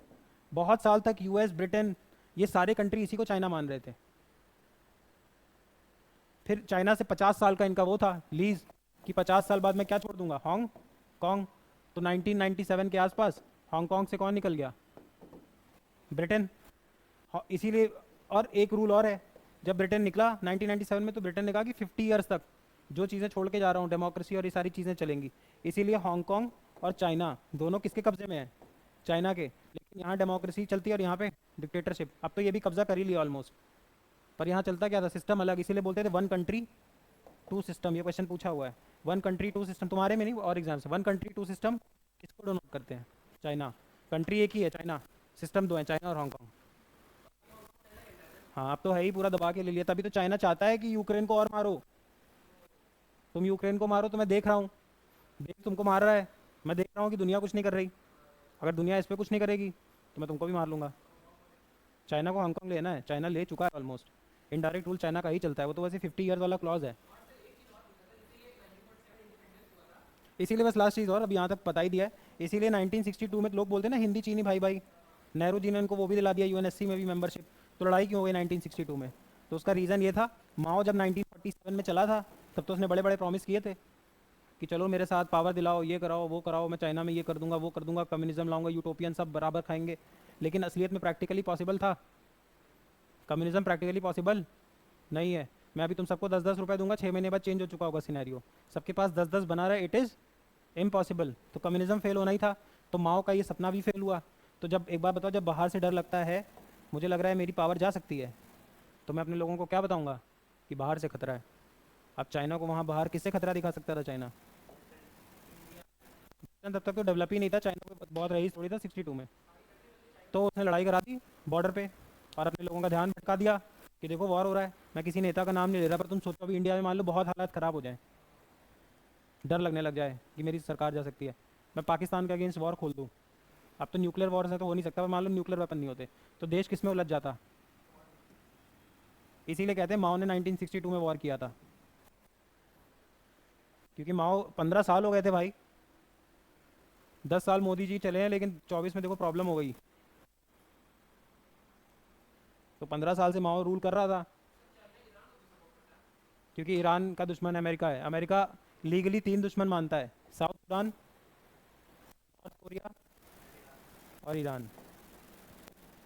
Speaker 1: बहुत साल तक यूएस, ब्रिटेन, ये सारे कंट्री इसी को चाइना मान रहे थे। फिर चाइना से 50 साल का इनका वो था लीज, कि 50 साल बाद मैं क्या छोड़ दूंगा, हांगकांग। तो 1997 के आसपास हांगकांग से कौन निकल गया, ब्रिटेन। इसीलिए, और एक रूल और है, जब ब्रिटेन निकला 1997 में, तो ब्रिटेन ने कहा कि 50 ईयर्स तक जो चीज़ें छोड़ के जा रहा हूँ, डेमोक्रेसी और ये सारी चीज़ें चलेंगी। इसीलिए हांगकांग और चाइना दोनों किसके कब्जे में है, चाइना के। लेकिन यहाँ डेमोक्रेसी चलती है और यहाँ पे डिक्टेटरशिप। अब तो ये भी कब्जा कर ही लिया ऑलमोस्ट, पर यहाँ चलता क्या था, सिस्टम अलग। इसीलिए बोलते थे 1 कंट्री 2 सिस्टम। ये क्वेश्चन पूछा हुआ है, 1 कंट्री 2 सिस्टम, तुम्हारे में नहीं और एग्जाम से। 1 कंट्री 2 सिस्टम किसको डोनोट करते हैं, चाइना। कंट्री एक ही है चाइना, सिस्टम 2 है, चाइना और हांगकांग। हाँ, अब तो है ही, पूरा दबा के ले लिया। तभी तो चाइना चाहता है कि यूक्रेन को और मारो, तुम यूक्रेन को मारो, तो मैं देख रहा हूँ, देख तुमको मार रहा है, मैं देख रहा हूँ कि दुनिया कुछ नहीं कर रही। अगर दुनिया इस पर कुछ नहीं करेगी तो मैं तुमको भी मार लूंगा। चाइना को हांगकांग लेना है, चाइना ले चुका है ऑलमोस्ट। इनडायरेक्ट रूल चाइना का ही चलता है, वो तो वैसे 50 ईयर वाला क्लॉज है। इसीलिए बस लास्ट चीज़, और अभी यहाँ तक पता ही दिया है, इसीलिए 1962 में लोग बोलते हैं ना हिंदी चीनी भाई भाई, नेहरू जी ने इनको वो भी दिला दिया, यूएनएससी में भी मेंबरशिप। तो लड़ाई क्यों हो गई 1962 में, तो उसका रीज़न ये था, माओ जब 1947 में चला था, तब तो उसने बड़े बड़े प्रॉमिस किए थे कि चलो मेरे साथ पावर दिलाओ, ये कराओ वो कराओ, मैं चाइना में ये कर दूंगा वो कर दूंगा, कम्युनिज्म लाऊंगा, यूटोपियन सब बराबर खाएंगे। लेकिन असलियत में प्रैक्टिकली पॉसिबल था कम्युनिज्म, प्रैक्टिकली पॉसिबल नहीं है। मैं अभी तुम सबको 10-10 रुपये दूंगा, 6 महीने बाद चेंज हो चुका होगा सिनेरियो, सबके पास 10-10 बना रहा है, इट इज़ इम्पॉसिबल। तो कम्युनिज्म फेल होना ही था, तो माओ का ये सपना भी फेल हुआ। तो जब, एक बार बताओ, जब बाहर से डर लगता है, मुझे लग रहा है मेरी पावर जा सकती है, तो मैं अपने लोगों को क्या बताऊंगा कि बाहर से खतरा है। अब चाइना को वहाँ बाहर किससे खतरा दिखा सकता था चाइना, तब तक तो डेवलप ही नहीं था, चाइना को बहुत रईस थोड़ी था 62 में। तो उसने लड़ाई करा दी बॉर्डर पे, और अपने लोगों का ध्यान भटका दिया कि देखो वॉर हो रहा है। मैं किसी नेता का नाम नहीं ले रहा, पर तुम सोचो अभी इंडिया में मान लो बहुत हालात ख़राब हो जाए, डर लगने लग जाए कि मेरी सरकार जा सकती है, मैं पाकिस्तान के अगेंस्ट वॉर खोल दूँ। अब तो न्यूक्लियर वॉर से तो हो नहीं सकता, पर मान लो न्यूक्लियर वेपन नहीं होते, तो देश किस में उलझ जाता। इसीलिए कहते हैं माओ ने 1962 में वॉर किया था, क्योंकि माओ 15 साल हो गए थे भाई, 10 साल मोदी जी चले हैं, लेकिन 24 में देखो प्रॉब्लम हो गई। तो 15 साल से माओ रूल कर रहा था, क्योंकि ईरान का दुश्मन अमेरिका है। अमेरिका लीगली 3 दुश्मन मानता है, साउथ सूडान, नॉर्थ कोरिया और ईरान।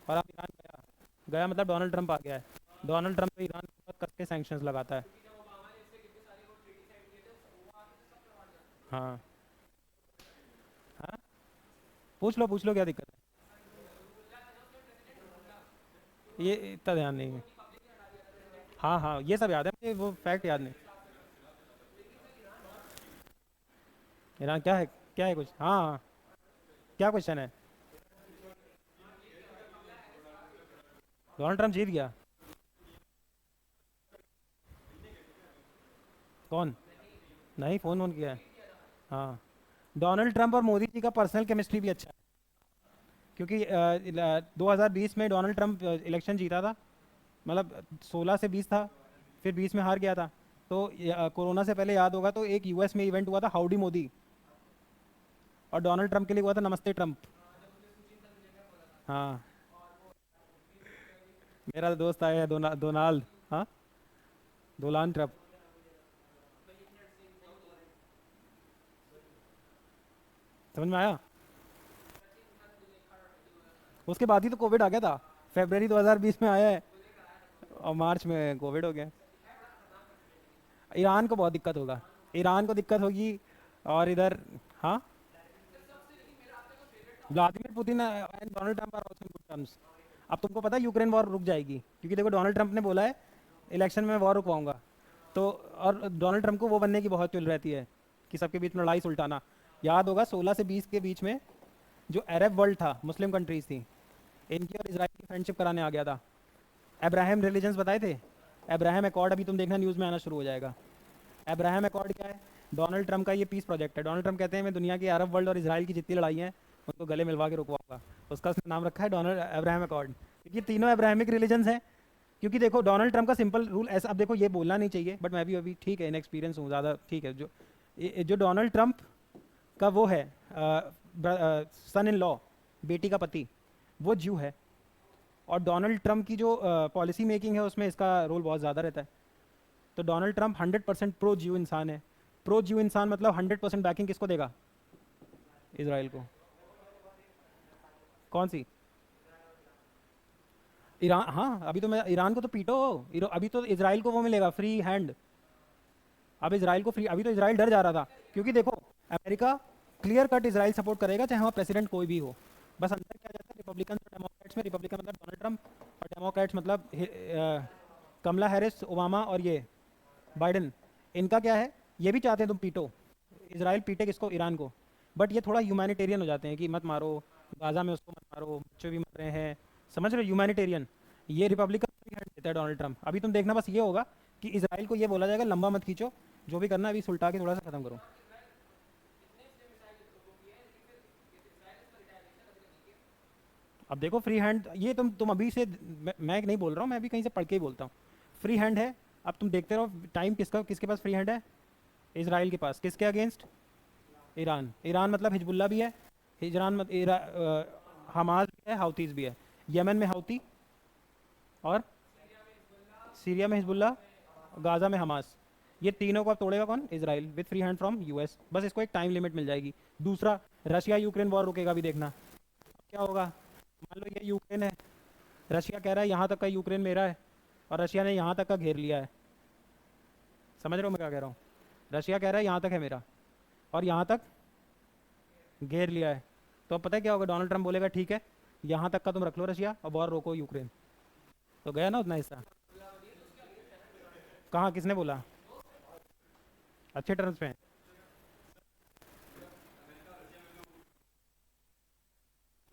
Speaker 1: और अब ईरान गया, गया मतलब डोनाल्ड ट्रंप आ गया है। डोनाल्ड ट्रंप पे ईरान के ऊपर कस के सैंक्शंस लगाता है। हाँ, हाँ, पूछ लो क्या दिक्कत है, ये इतना ध्यान नहीं है। हाँ हाँ, ये सब याद है मुझे, वो फैक्ट याद नहीं। ईरान क्या है, क्या है कुछ? हाँ, क्या क्वेश्चन है? डोनाल्ड ट्रम्प जीत गया? कौन? नहीं, फोन ऑन किया है। हाँ, डोनाल्ड ट्रंप और मोदी जी का पर्सनल केमिस्ट्री भी अच्छा है, क्योंकि 2020 में डोनाल्ड ट्रंप इलेक्शन जीता था, मतलब 16 से 20 था, फिर 20 में हार गया था। तो कोरोना से पहले याद होगा तो एक यूएस में इवेंट हुआ था हाउडी मोदी, और डोनाल्ड ट्रंप के लिए हुआ था नमस्ते ट्रंप। हाँ, मेरा दोस्त आया है डोनाल्ड। हाँ, डोनाल्ड ट्रंप। समझ में आया? उसके बाद ही तो कोविड आ गया था, फरवरी 2020 में आया है, और मार्च में कोविड हो गया। ईरान को बहुत दिक्कत होगा, ईरान को दिक्कत होगी। और इधर, हाँ, Vladimir Putin and Donald Trump are also in good terms. अब तुमको पता है यूक्रेन वॉर रुक जाएगी, क्योंकि देखो डोनाल्ड ट्रंप ने बोला है इलेक्शन में वॉर रुकवाऊंगा। तो और डोनाल्ड ट्रंप को वो बनने की बहुत चुल रहती है कि सबके बीच में लड़ाई सुलटाना। याद होगा 16 से 20 के बीच में जो अरब वर्ल्ड था, मुस्लिम कंट्रीज थी, इनकी और इसराइल की फ्रेंडशिप कराने आ गया था। अब्राहम रिलीजन्स बताए थे, अब्राहम अकॉर्ड, अभी तुम देखना न्यूज़ में आना शुरू हो जाएगा। अब्राहम अकॉर्ड क्या है? डोनाल्ड ट्रंप का ये पीस प्रोजेक्ट है। डोनाल्ड ट्रंप कहते हैं मैं दुनिया की अरब वर्ल्ड और इसराइल की जितनी लड़ाई हैं उनको गले मिलवा के रुकवाऊंगा। उसका उसने नाम रखा है डोनाल्ड अब्राहम अकॉर्ड, क्योंकि तीनों अब्राहमिक रिलीजन्स हैं। क्योंकि देखो डोनाल्ड ट्रंप का सिंपल रूल ऐसा, अब देखो ये बोलना नहीं चाहिए बट मैं भी अभी ठीक है इन एक्सपीरियंस हूँ ज़्यादा, ठीक है। जो डोनाल्ड ट्रंप का वो है सन इन लॉ, बेटी का पति, वो ज्यू है। और डोनाल्ड ट्रंप की जो पॉलिसी मेकिंग है उसमें इसका रोल बहुत ज़्यादा रहता है। तो डोनाल्ड ट्रंप 100% प्रो ज्यू इंसान है। प्रो ज्यू इंसान मतलब 100% बैकिंग किसको देगा? इसराइल को। कौन सी? ईरान, हाँ, अभी तो मैं ईरान को तो पीटो, अभी तो इसराइल को वो मिलेगा फ्री हैंड। अब इसराइल को फ्री, अभी तो इसराइल डर जा रहा था, क्योंकि देखो America clear cut Israel support करेगा चाहे वहाँ प्रेसिडेंट कोई भी हो। बस अंदर क्या जाता है रिपब्लिकन और डेमोक्रेट्स में, रिपब्लिकन मतलब डोनाल्ड ट्रंप, और डेमोक्रेट्स मतलब कमला हैरिस, ओबामा और ये बाइडेन। इनका क्या है, ये भी चाहते हैं तुम पीटो, इसराइल पीटे किसको? ईरान को। बट ये थोड़ा ह्यूमैनिटेरियन हो जाते हैं कि मत मारो, गाजा में उसको मत मारो, बच्चे भी मर रहे हैं, समझ रहे हो, ह्यूमैनिटेरियन। ये रिपब्लिकन फ्री हैंड देता है डोनाल्ड ट्रंप। अभी तुम देखना बस ये होगा कि इसराइल को ये बोला जाएगा लंबा मत खींचो, जो भी करना है अभी सुलटा के थोड़ा सा खत्म करो। अब देखो फ्री हैंड, ये तुम अभी से, मैं नहीं बोल रहा हूँ, मैं अभी कहीं से पढ़ के ही बोलता हूँ। फ्री हैंड है। अब तुम देखते रहो टाइम किसका, किसके पास फ्री हैंड है? इसराइल के पास। किसके अगेंस्ट? ईरान। ईरान मतलब हिजबुल्ला भी है, हिजरान मत हमास भी है, हाउतीज भी है। यमन में हाउती, और सीरिया में हिजबुल्ला, गाजा में हमास। ये तीनों को अब तोड़ेगा कौन? Israel, with free hand from US. बस इसको एक टाइम लिमिट मिल जाएगी। दूसरा, रशिया यूक्रेन वॉर रुकेगा भी देखना। क्या होगा? मान लो ये यूक्रेन है, रशिया कह रहा है यहाँ तक का यूक्रेन मेरा है, और रशिया ने यहाँ तक का घेर लिया है। समझ रहे हो मैं क्या कह रहा हूँ? रशिया कह रहा है यहाँ तक है मेरा, और यहाँ तक घेर लिया है। तो अब पता है क्या होगा? डोनाल्ड ट्रंप बोलेगा ठीक है, यहाँ तक का तुम रख लो रशिया, अब और रोको यूक्रेन। तो गया ना उतना हिस्सा। कहाँ, किसने बोला? अच्छे टर्म्स पे हैं।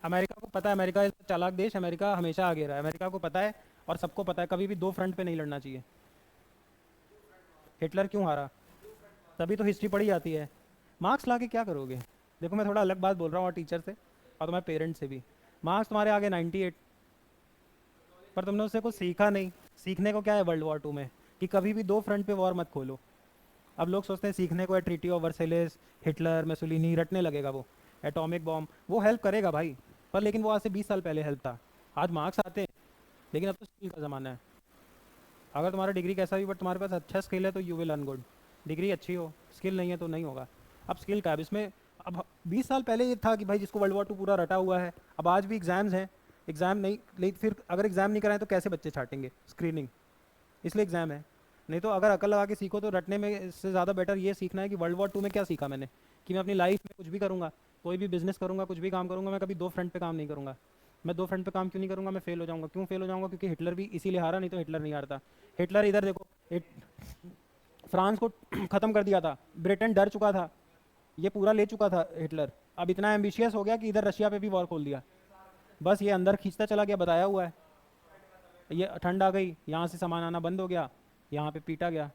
Speaker 1: अमेरिका को पता है, अमेरिका इस चालाक देश, अमेरिका हमेशा आगे रहा है, अमेरिका को पता है। और सबको पता है कभी भी दो फ्रंट पे नहीं लड़ना चाहिए। हिटलर क्यों हारा? तभी तो हिस्ट्री पढ़ी जाती है। मार्क्स ला के क्या करोगे? देखो मैं थोड़ा अलग बात बोल रहा हूँ और टीचर से और तुम्हारे पेरेंट्स से भी। मार्क्स तुम्हारे आगे 98, पर तुमने उससे कुछ सीखा नहीं। सीखने को क्या है वर्ल्ड वॉर 2 में? कि कभी भी दो फ्रंट पे वॉर मत खोलो। अब लोग सोचते हैं सीखने को है ट्रीटी ऑफ वर्सेलिस, हिटलर, मेसोलिनी, रटने लगेगा वो, एटॉमिक बॉम्ब, वो हेल्प करेगा भाई। पर लेकिन वो आज से 20 साल पहले हेल्प था। आज मार्क्स आते हैं, लेकिन अब तो स्किल का ज़माना है। अगर तुम्हारा डिग्री कैसा भी बट तुम्हारे पास अच्छा स्किल है तो you will earn good. Degree अच्छी हो, स्किल नहीं है तो नहीं होगा। अब स्किल का है, अब इसमें अब 20 साल पहले ये था कि भाई जिसको वर्ल्ड वॉर 2 पूरा रटा हुआ है। अब आज भी एग्जाम्स हैं, एग्ज़ाम नहीं ले, फिर अगर एग्ज़ाम नहीं कराएं तो कैसे बच्चे छाटेंगे? स्क्रीनिंग, इसलिए एग्ज़ाम है। नहीं तो अगर अकल लगा के सीखो तो रटने में से ज़्यादा बेटर ये सीखना है कि वर्ल्ड वॉर 2 में क्या सीखा मैंने, कि मैं अपनी लाइफ में कुछ भी करूँगा, कोई भी बिजनेस करूँगा, कुछ भी काम करूँगा, मैं कभी दो फ्रंट पे काम नहीं करूँगा। मैं दो फ्रंट पे काम क्यों नहीं करूँगा? मैं फेल हो जाऊँगा। क्यों फेल हो जाऊँगा? क्योंकि हिटलर भी इसीलिए हारा, नहीं तो हिटलर नहीं हारता। हिटलर इधर देखो, फ्रांस को ख़त्म कर दिया था, ब्रिटेन डर चुका था, ये पूरा ले चुका था हिटलर, अब इतना एम्बिशियस हो गया कि इधर रशिया पे भी वॉर खोल दिया। बस ये अंदर खींचता चला गया, बताया हुआ है। ये ठंड आ गई, यहाँ से सामान आना बंद हो गया, यहाँ पे पीटा गया।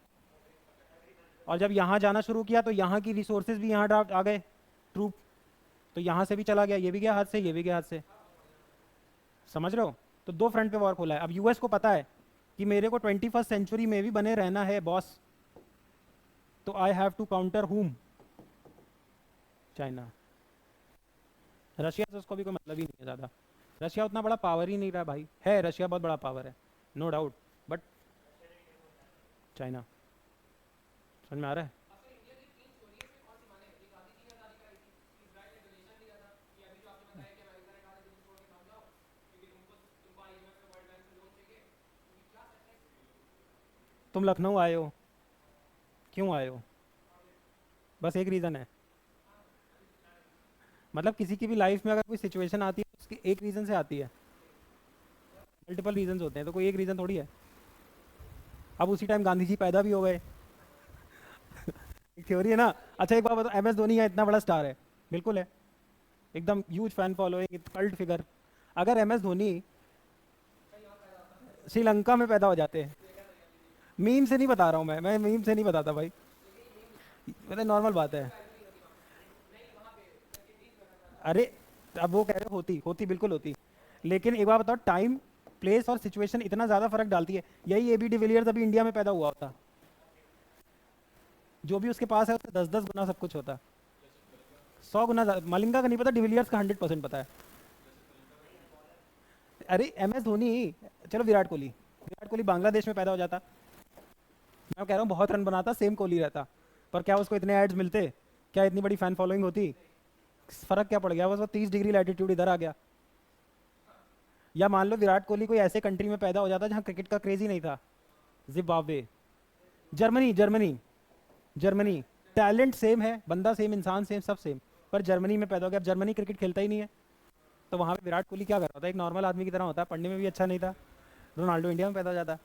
Speaker 1: और जब यहाँ जाना शुरू किया तो यहाँ की रिसोर्सेज भी यहाँ ड्राफ्ट आ गए, ट्रूप, तो यहाँ से भी चला गया, ये भी गया हाथ से, ये भी गया हाथ से। समझ रहे हो? तो दो फ्रंट पे वॉर खोला है। अब यूएस को पता है कि मेरे को 21st सेंचुरी में भी बने रहना है बॉस, तो आई हैव टू काउंटर हुम? चाइना। रशिया से उसको भी कोई मतलब ही नहीं है ज़्यादा। रशिया उतना बड़ा पावर ही नहीं रहा भाई, है रशिया बहुत बड़ा पावर है, नो डाउट, बट चाइना। समझ में आ रहा है? तुम लखनऊ आए हो, क्यों आए हो? बस एक रीज़न है, मतलब किसी की भी लाइफ में अगर कोई सिचुएशन आती है उसकी एक रीज़न से आती है, मल्टीपल रीजंस होते हैं, तो कोई एक रीज़न थोड़ी है। अब उसी टाइम गांधी जी पैदा भी हो गए। एक थ्योरी है ना। अच्छा एक बात बताओ, एम एस धोनी है इतना बड़ा स्टार है, बिल्कुल है, एकदम huge fan following, cult figure. अगर एम एस धोनी श्रीलंका में पैदा हो जाते हैं, मीम से नहीं बता रहा हूँ मैं मीम से नहीं बताता भाई, मतलब नॉर्मल बात है। अरे अब वो कह रहे हो, होती होती बिल्कुल होती, लेकिन एक बात बताओ, टाइम प्लेस और सिचुएशन इतना ज़्यादा फर्क डालती है। यही एबी डिविलियर्स अभी इंडिया में पैदा हुआ होता, जो भी उसके पास है उससे 10-10 गुना सब कुछ होता, 100 गुना मलिंगा का नहीं पता, डिविलियर्स का 100% पता है। अरे एम एस धोनी, चलो विराट कोहली, विराट कोहली बांग्लादेश में पैदा हो जाता, मैं कह रहा हूँ बहुत रन बनाता, सेम कोहली रहता, पर क्या उसको इतने एड्स मिलते, क्या इतनी बड़ी फैन फॉलोइंग होती? फर्क क्या पड़ गया, बस वो 30 डिग्री लैटिट्यूड इधर आ गया। या मान लो विराट कोहली कोई ऐसे कंट्री में पैदा हो जाता जहाँ क्रिकेट का क्रेज ही नहीं था, Zimbabwe, Germany, Germany, Germany, talent same है, बंदा सेम, इंसान सेम, सब सेम, पर जर्मनी में पैदा हो गया। अब जर्मनी क्रिकेट खेलता ही नहीं है, तो वहाँ पे विराट कोहली क्या कर रहा था? एक नॉर्मल आदमी की तरह होता, पढ़ने में भी अच्छा नहीं था, रोनाल्डो इंडिया में पैदा हो जाता।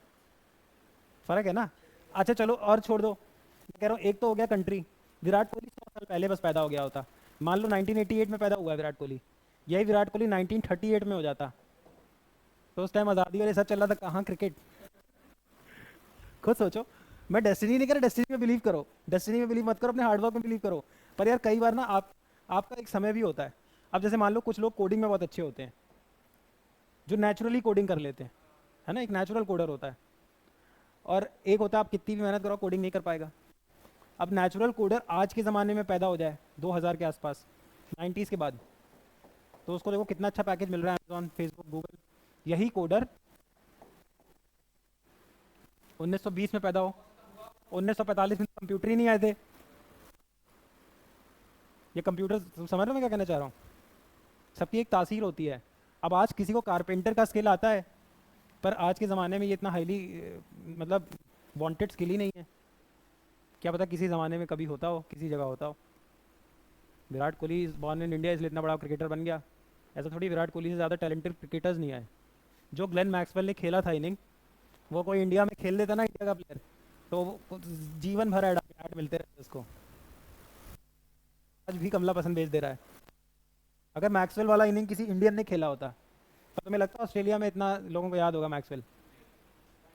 Speaker 1: फर्क है ना। अच्छा चलो और छोड़ दो, मैं कह रहा हूँ एक तो हो गया कंट्री, विराट कोहली 100 साल पहले बस पैदा हो गया होता, मान लो 1988 में पैदा हुआ है विराट कोहली, यही विराट कोहली 1938 में हो जाता, तो उस टाइम आज़ादी और ये सब चल रहा था, कहाँ क्रिकेट? खुद सोचो। मैं डेस्टिनी नहीं कह रहा, डेस्टिनी में बिलीव करो, डेस्टिनी में बिलीव मत करो, अपने हार्डवर्क में बिलीव करो, पर यार कई बार ना आपका एक समय भी होता है। अब जैसे मान लो कुछ लोग कोडिंग में बहुत अच्छे होते हैं, जो नेचुरली कोडिंग कर लेते हैं, है ना, एक नेचुरल कोडर होता है, और एक होता है आप कितनी भी मेहनत करो कोडिंग नहीं कर पाएगा। अब नेचुरल कोडर आज के ज़माने में पैदा हो जाए 2000 के आसपास, 90s के बाद, तो उसको देखो कितना अच्छा पैकेज मिल रहा है, अमेजॉन, फेसबुक, गूगल। यही कोडर 1920 में पैदा हो, 1945 में कंप्यूटर ही नहीं आए थे। ये कंप्यूटर, तुम समझ रहे हो मैं क्या कहना चाह रहा हूँ? सबकी एक तासीर होती है। अब आज किसी को कारपेंटर का स्किल आता है, पर आज के ज़माने में ये इतना हाईली मतलब वांटेड स्किल ही नहीं है। क्या पता किसी ज़माने में कभी होता हो, किसी जगह होता हो। Virat Kohli is born in India इसलिए इतना बड़ा क्रिकेटर बन गया, ऐसा थोड़ी विराट कोहली से ज़्यादा टैलेंटेड क्रिकेटर्स नहीं आए। जो ग्लेन मैक्सवेल ने खेला था इनिंग, वो कोई इंडिया में खेल देता ना, इंडिया का प्लेयर, तो जीवन भर ऐड मिलते रहते उसको। आज भी कमला पसंद भेज दे रहा है। अगर मैक्सवेल वाला इनिंग किसी इंडियन ने खेला होता, तो तुम्हें लगता है ऑस्ट्रेलिया में इतना लोगों को याद होगा मैक्सवेल?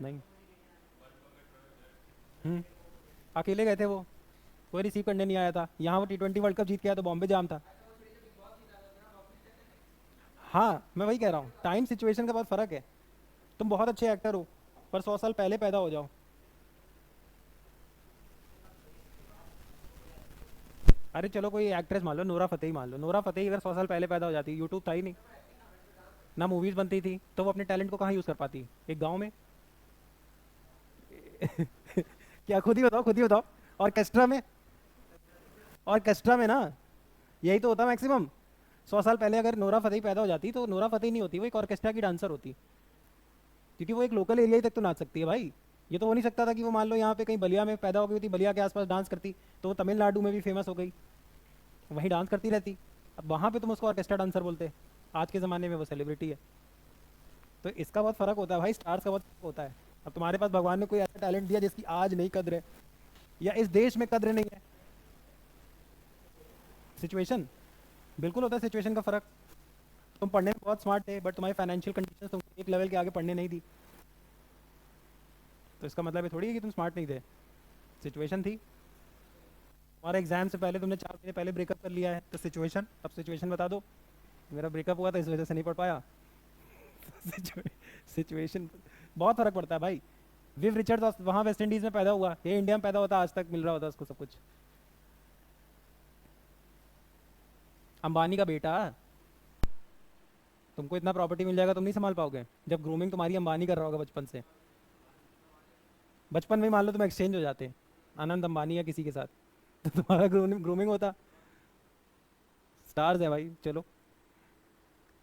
Speaker 1: नहीं। हम्म। अकेले गए थे वो, कोई रिसीव करने नहीं आया था। यहाँ वो T20 वर्ल्ड कप जीत के आया तो बॉम्बे जाम था। हाँ मैं वही कह रहा हूँ, टाइम सिचुएशन का बहुत फ़र्क है। तुम बहुत अच्छे एक्टर हो, पर 100 साल पहले पैदा हो जाओ। अरे चलो कोई एक्ट्रेस मान लो, नोरा फतेही मान लो, नोरा फतेही अगर 100 साल पहले पैदा हो जाती, यूट्यूब था ही नहीं, ना मूवीज़ बनती थी, तो वो अपने टैलेंट को कहाँ यूज़ कर पाती? एक गाँव में। क्या, खुद ही बताओ, खुद ही बताओ। ऑर्केस्ट्रा में, ऑर्केस्ट्रा में ना, यही तो होता मैक्सिमम। 100 साल पहले अगर नोरा फतेही पैदा हो जाती, तो नोरा फतेही नहीं होती, वो एक ऑर्केस्ट्रा की डांसर होती, क्योंकि वो एक लोकल एरिया ही तक तो नाच सकती है भाई। ये तो हो नहीं सकता था कि वो मान लो यहाँ पे कहीं बलिया में पैदा हो गई थी, बलिया के आसपास डांस करती, तो वो तमिलनाडु में भी फेमस हो गई, वहीं डांस करती रहती। अब वहाँ पे तुम उसको ऑर्केस्ट्रा डांसर बोलते, आज के ज़माने में वो सेलिब्रिटी है। तो इसका बहुत फ़र्क होता है भाई, स्टार्स का बहुत फ़र्क होता है। अब तुम्हारे पास भगवान ने कोई ऐसा टैलेंट दिया जिसकी आज नहीं कद्र है, या इस देश में कद्र नहीं है, सिचुएशन, बिल्कुल होता है सिचुएशन का फ़र्क। तुम पढ़ने में बहुत स्मार्ट थे बट तुम्हारी फाइनेंशियल कंडीशन तुमको एक लेवल के आगे पढ़ने नहीं दी, तो इसका मतलब ये थोड़ी है कि तुम स्मार्ट नहीं थे, सिचुएशन थी। तुम्हारे एग्जाम से पहले तुमने 4 महीने पहले ब्रेकअप कर लिया है, तो सिचुएशन, अब सिचुएशन बता दो। मेरा ब्रेकअप हुआ था इस वजह से नहीं पढ़ पाया। सिचुएशन बहुत फ़र्क पड़ता है भाई। विव रिचर्ड्स वहाँ वेस्ट इंडीज़ में पैदा हुआ, ये इंडिया में पैदा होता, आज तक मिल रहा होता उसको सब कुछ। अंबानी का बेटा, तुमको इतना प्रॉपर्टी मिल जाएगा तुम नहीं संभाल पाओगे, जब ग्रूमिंग तुम्हारी अंबानी कर रहा होगा बचपन से। बचपन में ही मान लो तुम एक्सचेंज हो जाते आनंद अंबानी या किसी के साथ, तो तुम्हारा ग्रूमिंग होता। स्टार्स है भाई। चलो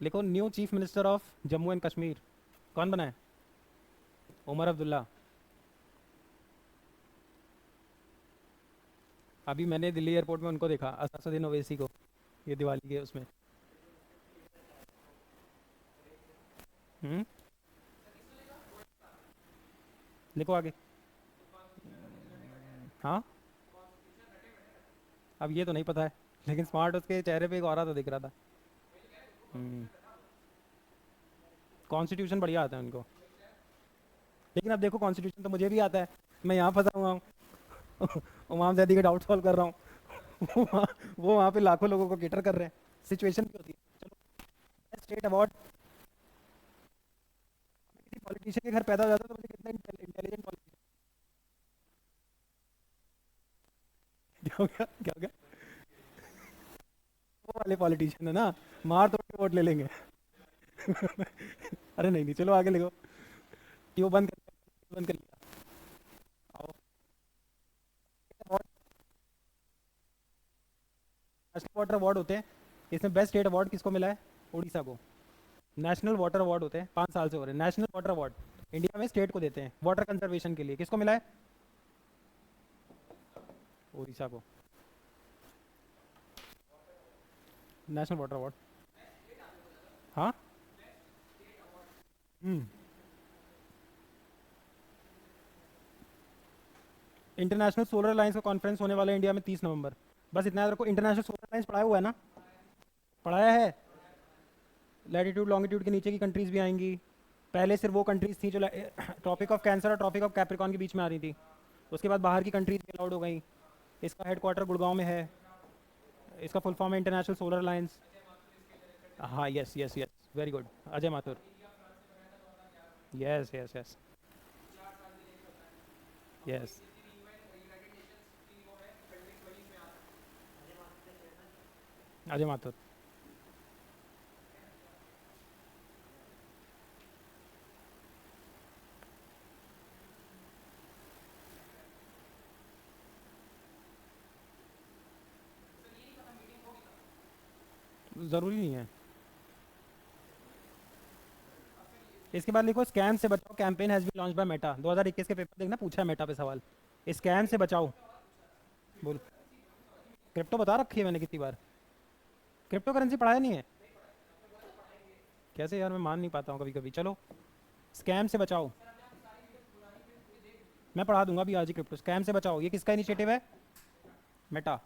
Speaker 1: लिखो, new chief minister of Jammu and Kashmir कौन बना है? उमर अब्दुल्ला। अभी मैंने दिल्ली एयरपोर्ट में उनको देखा, असदुद्दीन ओवैसी को, ये दिवाली के उसमें। हम्म, लिखो आगे। हाँ, अब ये तो नहीं पता है, लेकिन स्मार्ट उसके चेहरे पे एक और तो दिख रहा था। कॉन्स्टिट्यूशन बढ़िया आता है उनको, लेकिन अब देखो कॉन्स्टिट्यूशन तो मुझे भी आता है, मैं यहाँ फंसा हुआ हूँ। इमाम जैदी का डाउट सॉल्व कर रहा हूँ। वो वहाँ पे लाखों लोगों को केटर कर रहे हैं। सिचुएशन भी होती है। चलो, स्टेट अवार्ड, किसी पॉलिटिशियन के घर पैदा हो जाता है तो मुझे कितना इंटेलिजेंट पॉलिटिशियन। क्या हो गया, क्या हो गया? वो वाले पॉलिटिशियन है ना, मार तोड़ के वोट ले लेंगे। अरे नहीं नहीं, चलो आगे लिखो। कि वो बंद कर लिया। आओ, नेशनल वाटर अवार्ड होते हैं, इसमें बेस्ट स्टेट अवार्ड किसको मिला है? उड़ीसा को। नेशनल वाटर अवार्ड होते हैं, 5 साल से हो रहे हैं नेशनल वाटर अवार्ड, इंडिया में स्टेट को देते हैं वाटर कंजर्वेशन के लिए, किसको मिला है? उड़ीसा को, नेशनल वाटर अवार्ड। हाँ। हम्म। इंटरनेशनल सोलर अलायंस का कॉन्फ्रेंस होने वाला है इंडिया में 30 नवंबर। बस इतना याद रखो, इंटरनेशनल सोलर अलायंस पढ़ाया हुआ है ना? पढ़ाया है। लैटिट्यूड लॉन्गिट्यूड के नीचे की कंट्रीज भी आएंगी। पहले सिर्फ वो कंट्रीज थी जो ट्रॉपिक ऑफ कैंसर और ट्रॉपिक ऑफ कैप्रिकॉन के बीच में आ रही थी, उसके बाद बाहर की कंट्रीज भी अलाउड हो गई। इसका हेडक्वार्टर गुड़गांव में है। इसका फुल फॉर्म है इंटरनेशनल सोलर अलायंस। हाँ, yes yes yes, very good, Ajay Mathur. Yes yes yes yes, Ajay Mathur. ज़रूरी नहीं है। इसके बाद लिखो, स्कैम से बचाओ campaign has been launch by Meta. 2021 के पेपर देखना, पूछा है मेटा पे सवाल, स्कैम से बचाओ। बोल। क्रिप्टो बता रखी है मैंने कितनी बार, क्रिप्टो करेंसी पढ़ाया नहीं है? कैसे यार, मैं मान नहीं पाता हूँ कभी कभी। चलो, स्कैम से बचाओ, मैं पढ़ा दूंगा अभी आज ही। क्रिप्टो स्कैम से बचाओ, ये किसका इनिशिएटिव है? मेटा।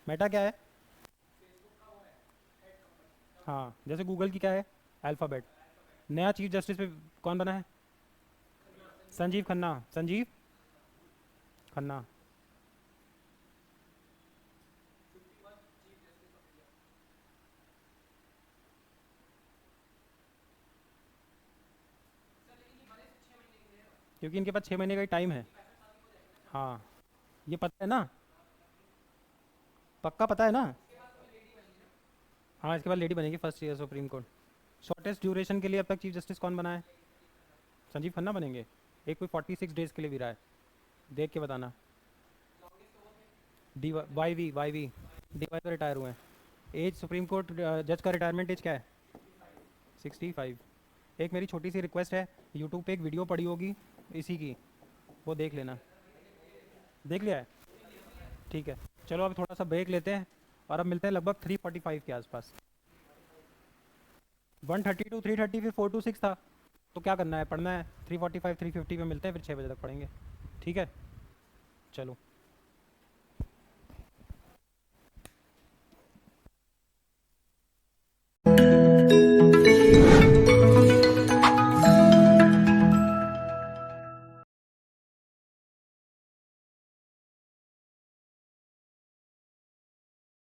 Speaker 1: मेटा क्या है? हाँ, जैसे गूगल की क्या है? अल्फ़ाबेट। नया चीफ जस्टिस पे कौन बना है? संजीव खन्ना, संजीव खन्ना। क्योंकि इनके पास 6 महीने का ही टाइम है। हाँ, ये पता है ना? पक्का पता है ना? हाँ, इसके बाद लेडी बनेगी first year supreme court. Shortest duration के लिए अब तक चीफ जस्टिस कौन बना है? संजीव खन्ना बनेंगे। एक कोई 46 डेज के लिए भी रहा है, देख के बताना। D Y V D Y तो रिटायर हुए हैं। एज सुप्रीम कोर्ट जज का रिटायरमेंट एज क्या है? 65। एक मेरी छोटी सी रिक्वेस्ट है, यूट्यूब पे एक वीडियो पड़ी होगी इसी की, वो देख लेना। देख लिया है? ठीक है। चलो अब थोड़ा सा ब्रेक लेते हैं, और अब मिलते हैं लगभग 3:45 के आसपास। 1:30 टू 3:30, फिर 4 टू 6 था, तो क्या करना है, पढ़ना है। 3:45 3:50 पे मिलते हैं, फिर 6 बजे तक पढ़ेंगे। ठीक है, चलो।